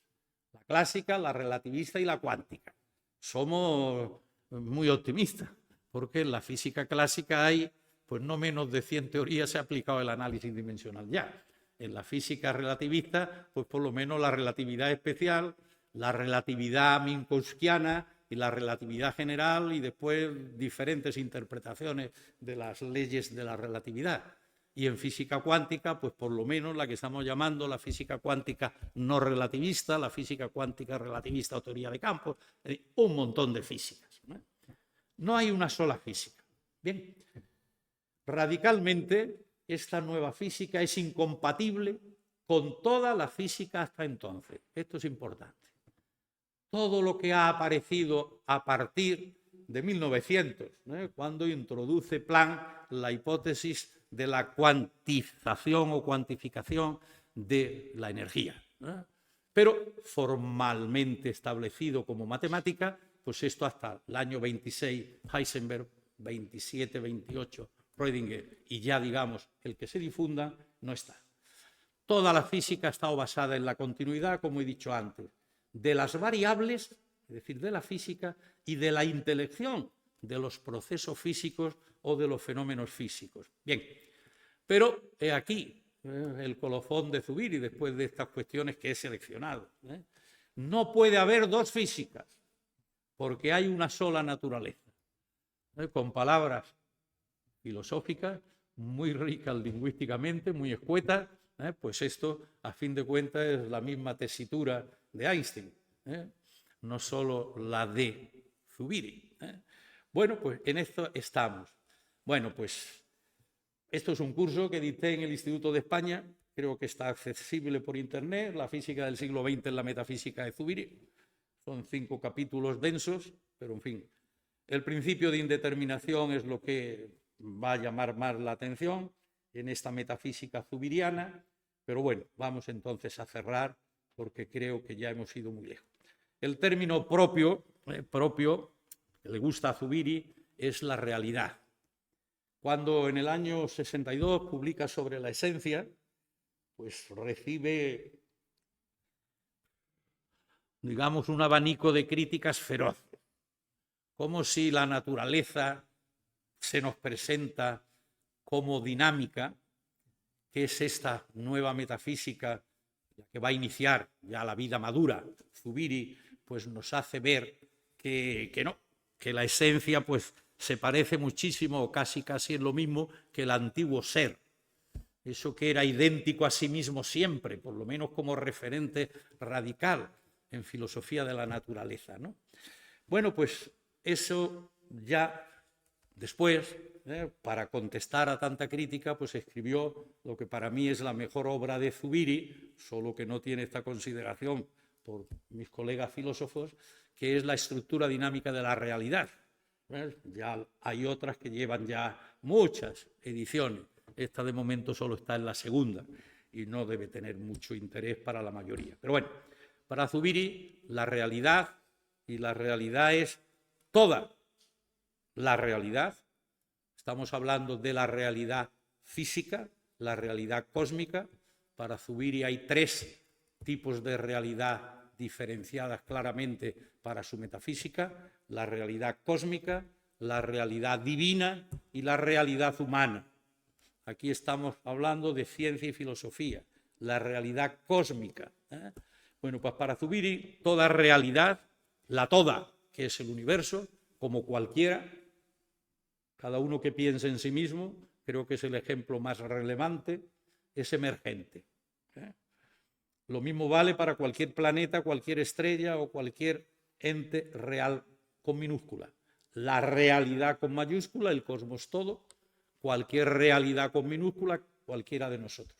la clásica, la relativista y la cuántica. Somos muy optimistas, porque en la física clásica hay pues no menos de 100 teorías, se ha aplicado el análisis dimensional ya. En la física relativista, pues por lo menos la relatividad especial, la relatividad minkowskiana y la relatividad general, y después diferentes interpretaciones de las leyes de la relatividad. Y en física cuántica, pues por lo menos la que estamos llamando la física cuántica no relativista, la física cuántica relativista o teoría de campos, un montón de físicas. No hay una sola física. Bien, radicalmente esta nueva física es incompatible con toda la física hasta entonces. Esto es importante. Todo lo que ha aparecido a partir de 1900, cuando introduce Planck la hipótesis de la cuantización o cuantificación de la energía. Pero formalmente establecido como matemática, pues esto hasta el año 26 Heisenberg, 27, 28 Schrödinger, y ya digamos el que se difunda, no está. Toda la física ha estado basada en la continuidad, como he dicho antes, de las variables, es decir, de la física, y de la intelección de los procesos físicos o de los fenómenos físicos. Bien, pero he aquí el colofón de Zubiri después de estas cuestiones que he seleccionado. No puede haber dos físicas, porque hay una sola naturaleza. Con palabras filosóficas muy ricas lingüísticamente, muy escuetas, pues esto, a fin de cuentas, es la misma tesitura de Einstein, no solo la de Zubiri. Bueno, pues en esto estamos. Bueno, pues esto es un curso que dicté en el Instituto de España, creo que está accesible por internet, La física del siglo XX en la metafísica de Zubiri. Son 5 capítulos densos, pero en fin. El principio de indeterminación es lo que va a llamar más la atención en esta metafísica zubiriana, pero bueno, vamos entonces a cerrar porque creo que ya hemos ido muy lejos. El término propio que le gusta a Zubiri es la realidad. Cuando en el año 62 publica sobre la esencia, pues recibe, digamos, un abanico de críticas feroces, como si la naturaleza se nos presenta como dinámica, que es esta nueva metafísica que va a iniciar ya la vida madura, Zubiri, pues nos hace ver que no, que la esencia pues se parece muchísimo o casi es lo mismo que el antiguo ser. Eso que era idéntico a sí mismo siempre, por lo menos como referente radical en filosofía de la naturaleza, ¿no? Bueno, pues eso ya después, para contestar a tanta crítica, pues escribió lo que para mí es la mejor obra de Zubiri, solo que no tiene esta consideración por mis colegas filósofos, que es la estructura dinámica de la realidad. Ya hay otras que llevan ya muchas ediciones. Esta de momento solo está en la segunda y no debe tener mucho interés para la mayoría. Pero bueno, para Zubiri la realidad, y la realidad es toda la realidad. Estamos hablando de la realidad física, la realidad cósmica. Para Zubiri hay tres tipos de realidad diferenciadas claramente para su metafísica: la realidad cósmica, la realidad divina y la realidad humana. Aquí estamos hablando de ciencia y filosofía, la realidad cósmica. Bueno, pues para Zubiri toda realidad, la toda, que es el universo, como cualquiera, cada uno que piense en sí mismo, creo que es el ejemplo más relevante, es emergente. Lo mismo vale para cualquier planeta, cualquier estrella o cualquier ente real con minúscula. La realidad con mayúscula, el cosmos todo, cualquier realidad con minúscula, cualquiera de nosotros.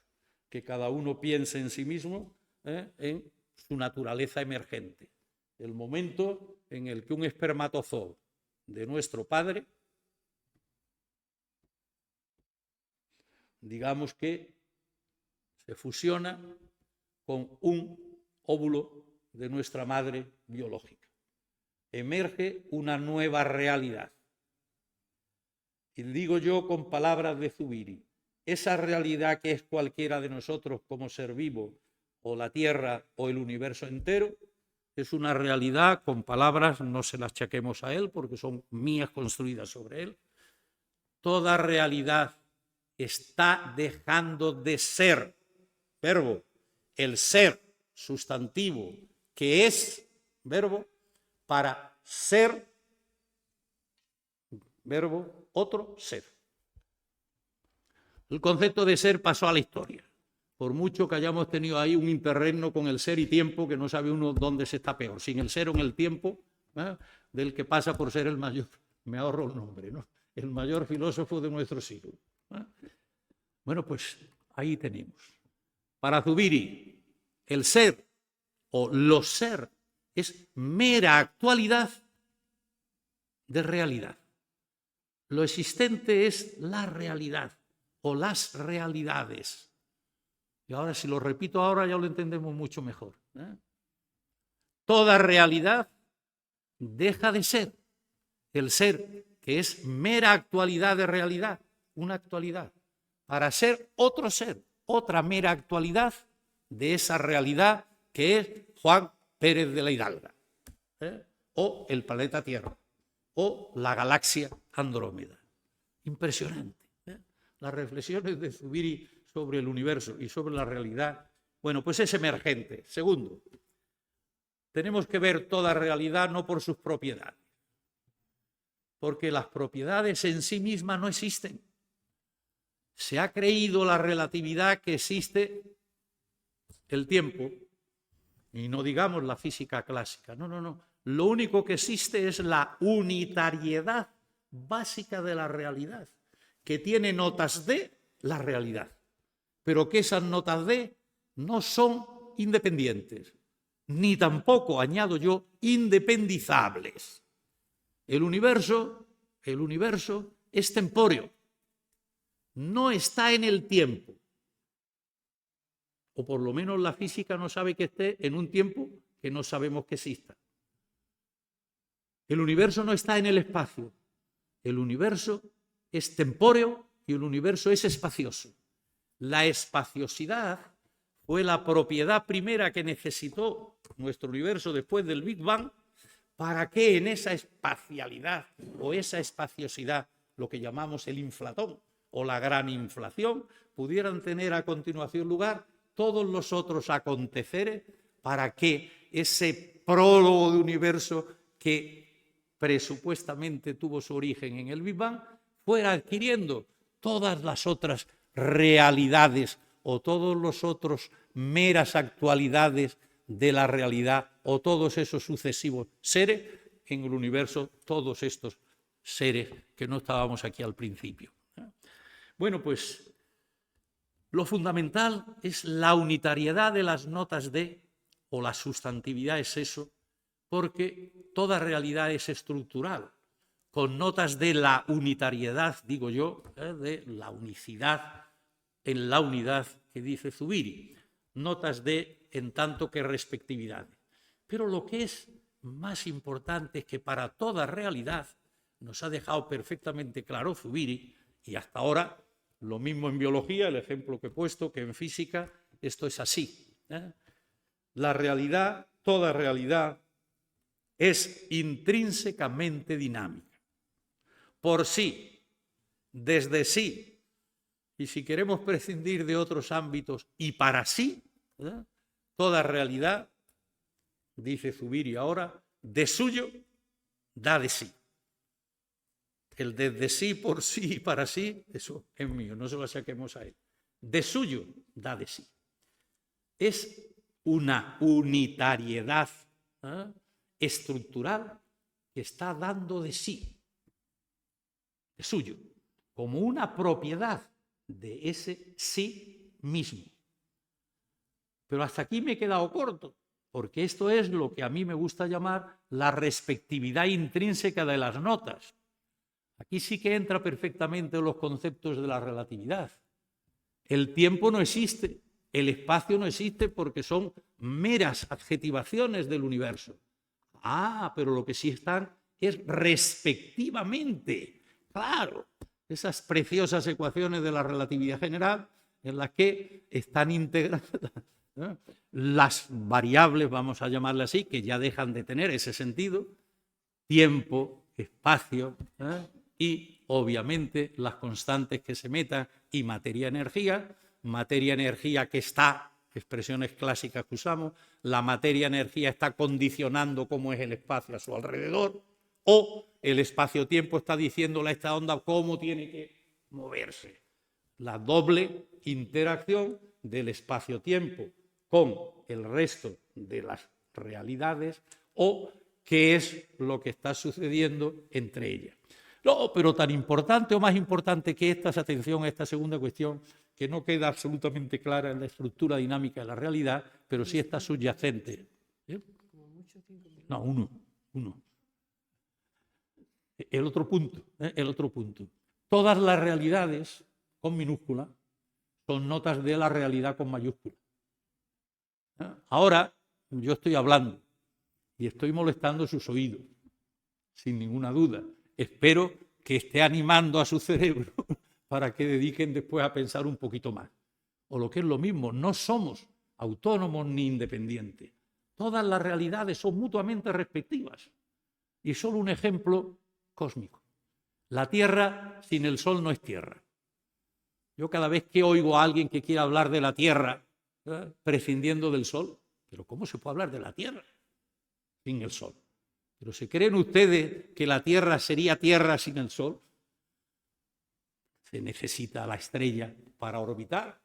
Que cada uno piense en sí mismo, en su naturaleza emergente. El momento en el que un espermatozoo de nuestro padre, digamos que se fusiona con un óvulo de nuestra madre biológica. Emerge una nueva realidad. Y digo yo con palabras de Zubiri, esa realidad que es cualquiera de nosotros como ser vivo, o la Tierra o el universo entero, es una realidad, con palabras no se las chaquemos a él porque son mías construidas sobre él. Toda realidad está dejando de ser, verbo, el ser sustantivo, que es verbo, para ser, verbo, otro ser. El concepto de ser pasó a la historia. Por mucho que hayamos tenido ahí un interregno con el ser y tiempo, que no sabe uno dónde se está peor, sin el ser o en el tiempo, del que pasa por ser el mayor, me ahorro el nombre, ¿no? El mayor filósofo de nuestro siglo. Bueno, pues ahí tenemos. Para Zubiri, el ser o lo ser es mera actualidad de realidad. Lo existente es la realidad o las realidades. Y ahora, si lo repito ahora, ya lo entendemos mucho mejor. Toda realidad deja de ser. El ser, que es mera actualidad de realidad, una actualidad, para ser otro ser, otra mera actualidad de esa realidad que es Juan Pérez de la Hidalga, o el planeta Tierra, o la galaxia Andrómeda. Impresionante. Las reflexiones de Zubiri sobre el universo y sobre la realidad, bueno, pues es emergente. Segundo, tenemos que ver toda realidad no por sus propiedades, porque las propiedades en sí mismas no existen. Se ha creído la relatividad que existe el tiempo, y no digamos la física clásica, no. Lo único que existe es la unitariedad básica de la realidad, que tiene notas de la realidad, pero que esas notas de no son independientes, ni tampoco, añado yo, independizables. El universo es tempóreo, no está en el tiempo, o por lo menos la física no sabe que esté en un tiempo que no sabemos que exista. El universo no está en el espacio, el universo es tempóreo y el universo es espacioso. La espaciosidad fue la propiedad primera que necesitó nuestro universo después del Big Bang para que en esa espacialidad o esa espaciosidad, lo que llamamos el inflatón o la gran inflación, pudieran tener a continuación lugar todos los otros aconteceres para que ese prólogo de universo que presupuestamente tuvo su origen en el Big Bang fuera adquiriendo todas las otras realidades o todos los otros meras actualidades de la realidad o todos esos sucesivos seres en el universo, todos estos seres que no estábamos aquí al principio. Bueno, pues lo fundamental es la unitariedad de las notas de, o la sustantividad es eso, porque toda realidad es estructural, con notas de la unitariedad, digo yo, de la unicidad en la unidad que dice Zubiri, notas de en tanto que respectividad. Pero lo que es más importante es que para toda realidad nos ha dejado perfectamente claro Zubiri, y hasta ahora lo mismo en biología, el ejemplo que he puesto, que en física, esto es así. La realidad, toda realidad, es intrínsecamente dinámica. Por sí, desde sí, y si queremos prescindir de otros ámbitos, y para sí, toda realidad, dice Zubiri ahora, de suyo da de sí. El desde sí, por sí y para sí, eso es mío, no se lo saquemos a él. De suyo da de sí. Es una unitariedad estructural que está dando de sí, de suyo, como una propiedad de ese sí mismo. Pero hasta aquí me he quedado corto, porque esto es lo que a mí me gusta llamar la respectividad intrínseca de las notas. Aquí sí que entra perfectamente los conceptos de la relatividad. El tiempo no existe, el espacio no existe porque son meras adjetivaciones del universo. Pero lo que sí están es respectivamente. Claro, esas preciosas ecuaciones de la relatividad general en las que están integradas las variables, vamos a llamarle así, que ya dejan de tener ese sentido, tiempo, espacio, y obviamente las constantes que se metan y materia-energía que está, expresiones clásicas que usamos, la materia-energía está condicionando cómo es el espacio a su alrededor, o el espacio-tiempo está diciéndole a esta onda cómo tiene que moverse. La doble interacción del espacio-tiempo con el resto de las realidades o qué es lo que está sucediendo entre ellas. No, pero tan importante o más importante que esta, atención a esta segunda cuestión, que no queda absolutamente clara en la estructura dinámica de la realidad, pero sí está subyacente. No, uno. El otro punto. Todas las realidades con minúscula son notas de la realidad con mayúscula. Ahora yo estoy hablando y estoy molestando sus oídos, sin ninguna duda. Espero que esté animando a su cerebro para que dediquen después a pensar un poquito más. O lo que es lo mismo, no somos autónomos ni independientes. Todas las realidades son mutuamente respectivas. Y solo un ejemplo cósmico. La Tierra sin el Sol no es Tierra. Yo cada vez que oigo a alguien que quiera hablar de la Tierra prescindiendo del Sol, pero ¿cómo se puede hablar de la Tierra sin el Sol? Pero ¿se creen ustedes que la Tierra sería Tierra sin el Sol? Se necesita la estrella para orbitar,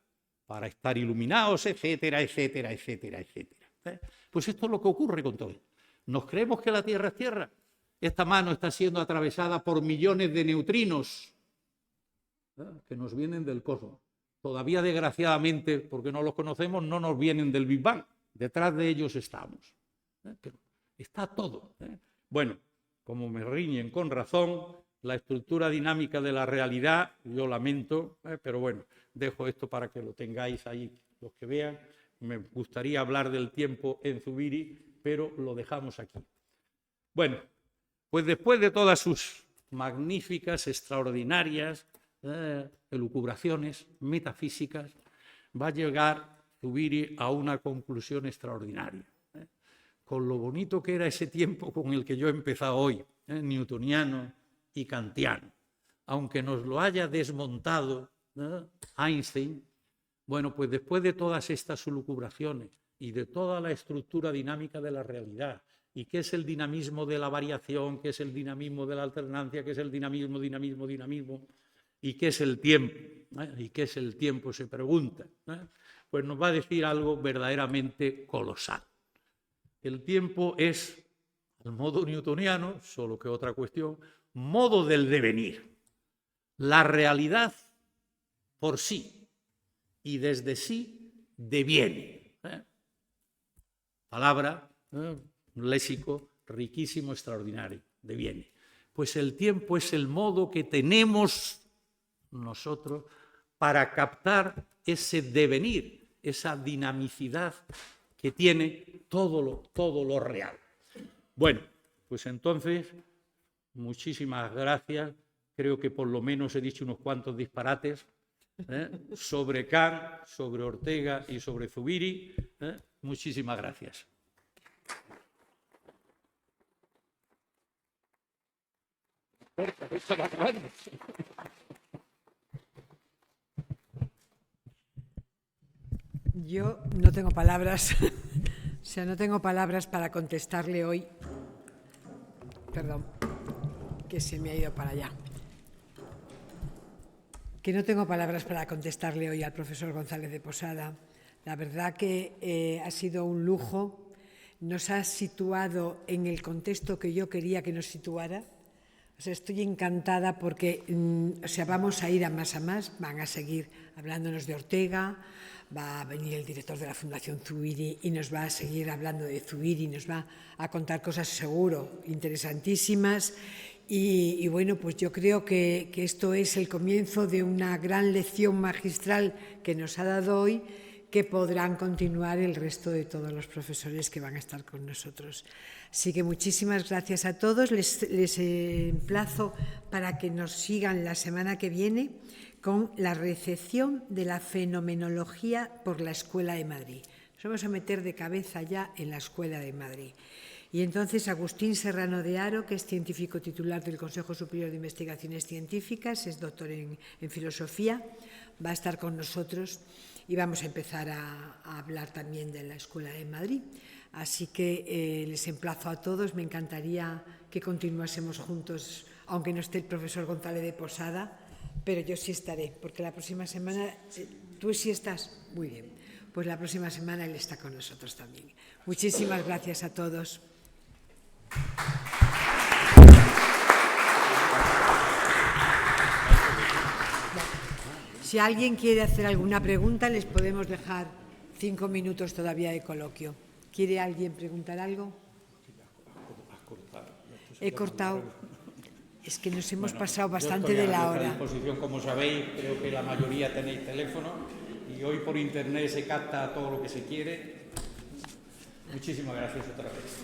para estar iluminados, etcétera, etcétera, etcétera, etcétera. Pues esto es lo que ocurre con todo esto. ¿Nos creemos que la Tierra es Tierra? Esta mano está siendo atravesada por millones de neutrinos que nos vienen del cosmos. Todavía, desgraciadamente, porque no los conocemos, no nos vienen del Big Bang. Detrás de ellos estamos. Pero está todo. Bueno, como me riñen con razón, la estructura dinámica de la realidad, yo lamento, pero bueno, dejo esto para que lo tengáis ahí los que vean. Me gustaría hablar del tiempo en Zubiri, pero lo dejamos aquí. Bueno, pues después de todas sus magníficas, extraordinarias elucubraciones metafísicas, va a llegar Zubiri a una conclusión extraordinaria. Con lo bonito que era ese tiempo con el que yo he empezado hoy, newtoniano y kantiano. aunque nos lo haya desmontado, ¿no?, Einstein, bueno, pues después de todas estas elucubraciones y de toda la estructura dinámica de la realidad, y qué es el dinamismo de la variación, qué es el dinamismo de la alternancia, qué es el dinamismo, y qué es el tiempo, y qué es el tiempo, se pregunta, pues nos va a decir algo verdaderamente colosal. El tiempo es, al modo newtoniano, solo que otra cuestión, modo del devenir. La realidad por sí y desde sí deviene. Palabra, un léxico riquísimo, extraordinario, deviene. Pues el tiempo es el modo que tenemos nosotros para captar ese devenir, esa dinamicidad que tiene todo lo real. Bueno, pues entonces, muchísimas gracias. Creo que por lo menos he dicho unos cuantos disparates sobre Kant, sobre Ortega y sobre Zubiri. Muchísimas gracias. Yo no tengo palabras, o sea, no tengo palabras para contestarle hoy. Perdón, que se me ha ido para allá. Que no tengo palabras para contestarle hoy al profesor González de Posada. La verdad que ha sido un lujo. Nos ha situado en el contexto que yo quería que nos situara. O sea, estoy encantada porque vamos a ir a más, van a seguir hablándonos de Ortega, va a venir el director de la Fundación Zubiri y nos va a seguir hablando de Zubiri, nos va a contar cosas seguro interesantísimas y bueno, pues yo creo que esto es el comienzo de una gran lección magistral que nos ha dado hoy, que podrán continuar el resto de todos los profesores que van a estar con nosotros. Así que muchísimas gracias a todos. Les emplazo para que nos sigan la semana que viene con la recepción de la fenomenología por la Escuela de Madrid. Nos vamos a meter de cabeza ya en la Escuela de Madrid. Y entonces Agustín Serrano de Haro, que es científico titular del Consejo Superior de Investigaciones Científicas, es doctor en filosofía, va a estar con nosotros y vamos a empezar a hablar también de la Escuela de Madrid. Así que les emplazo a todos. Me encantaría que continuásemos juntos, aunque no esté el profesor González de Posada, pero yo sí estaré, porque la próxima semana... ¿Tú sí estás? Muy bien. Pues la próxima semana él está con nosotros también. Muchísimas gracias a todos. Si alguien quiere hacer alguna pregunta, les podemos dejar 5 minutos todavía de coloquio. ¿Quiere alguien preguntar algo? He cortado. Es que nos hemos pasado bastante de la hora. A disposición, como sabéis, creo que la mayoría tenéis teléfono y hoy por internet se capta todo lo que se quiere. Muchísimas gracias otra vez.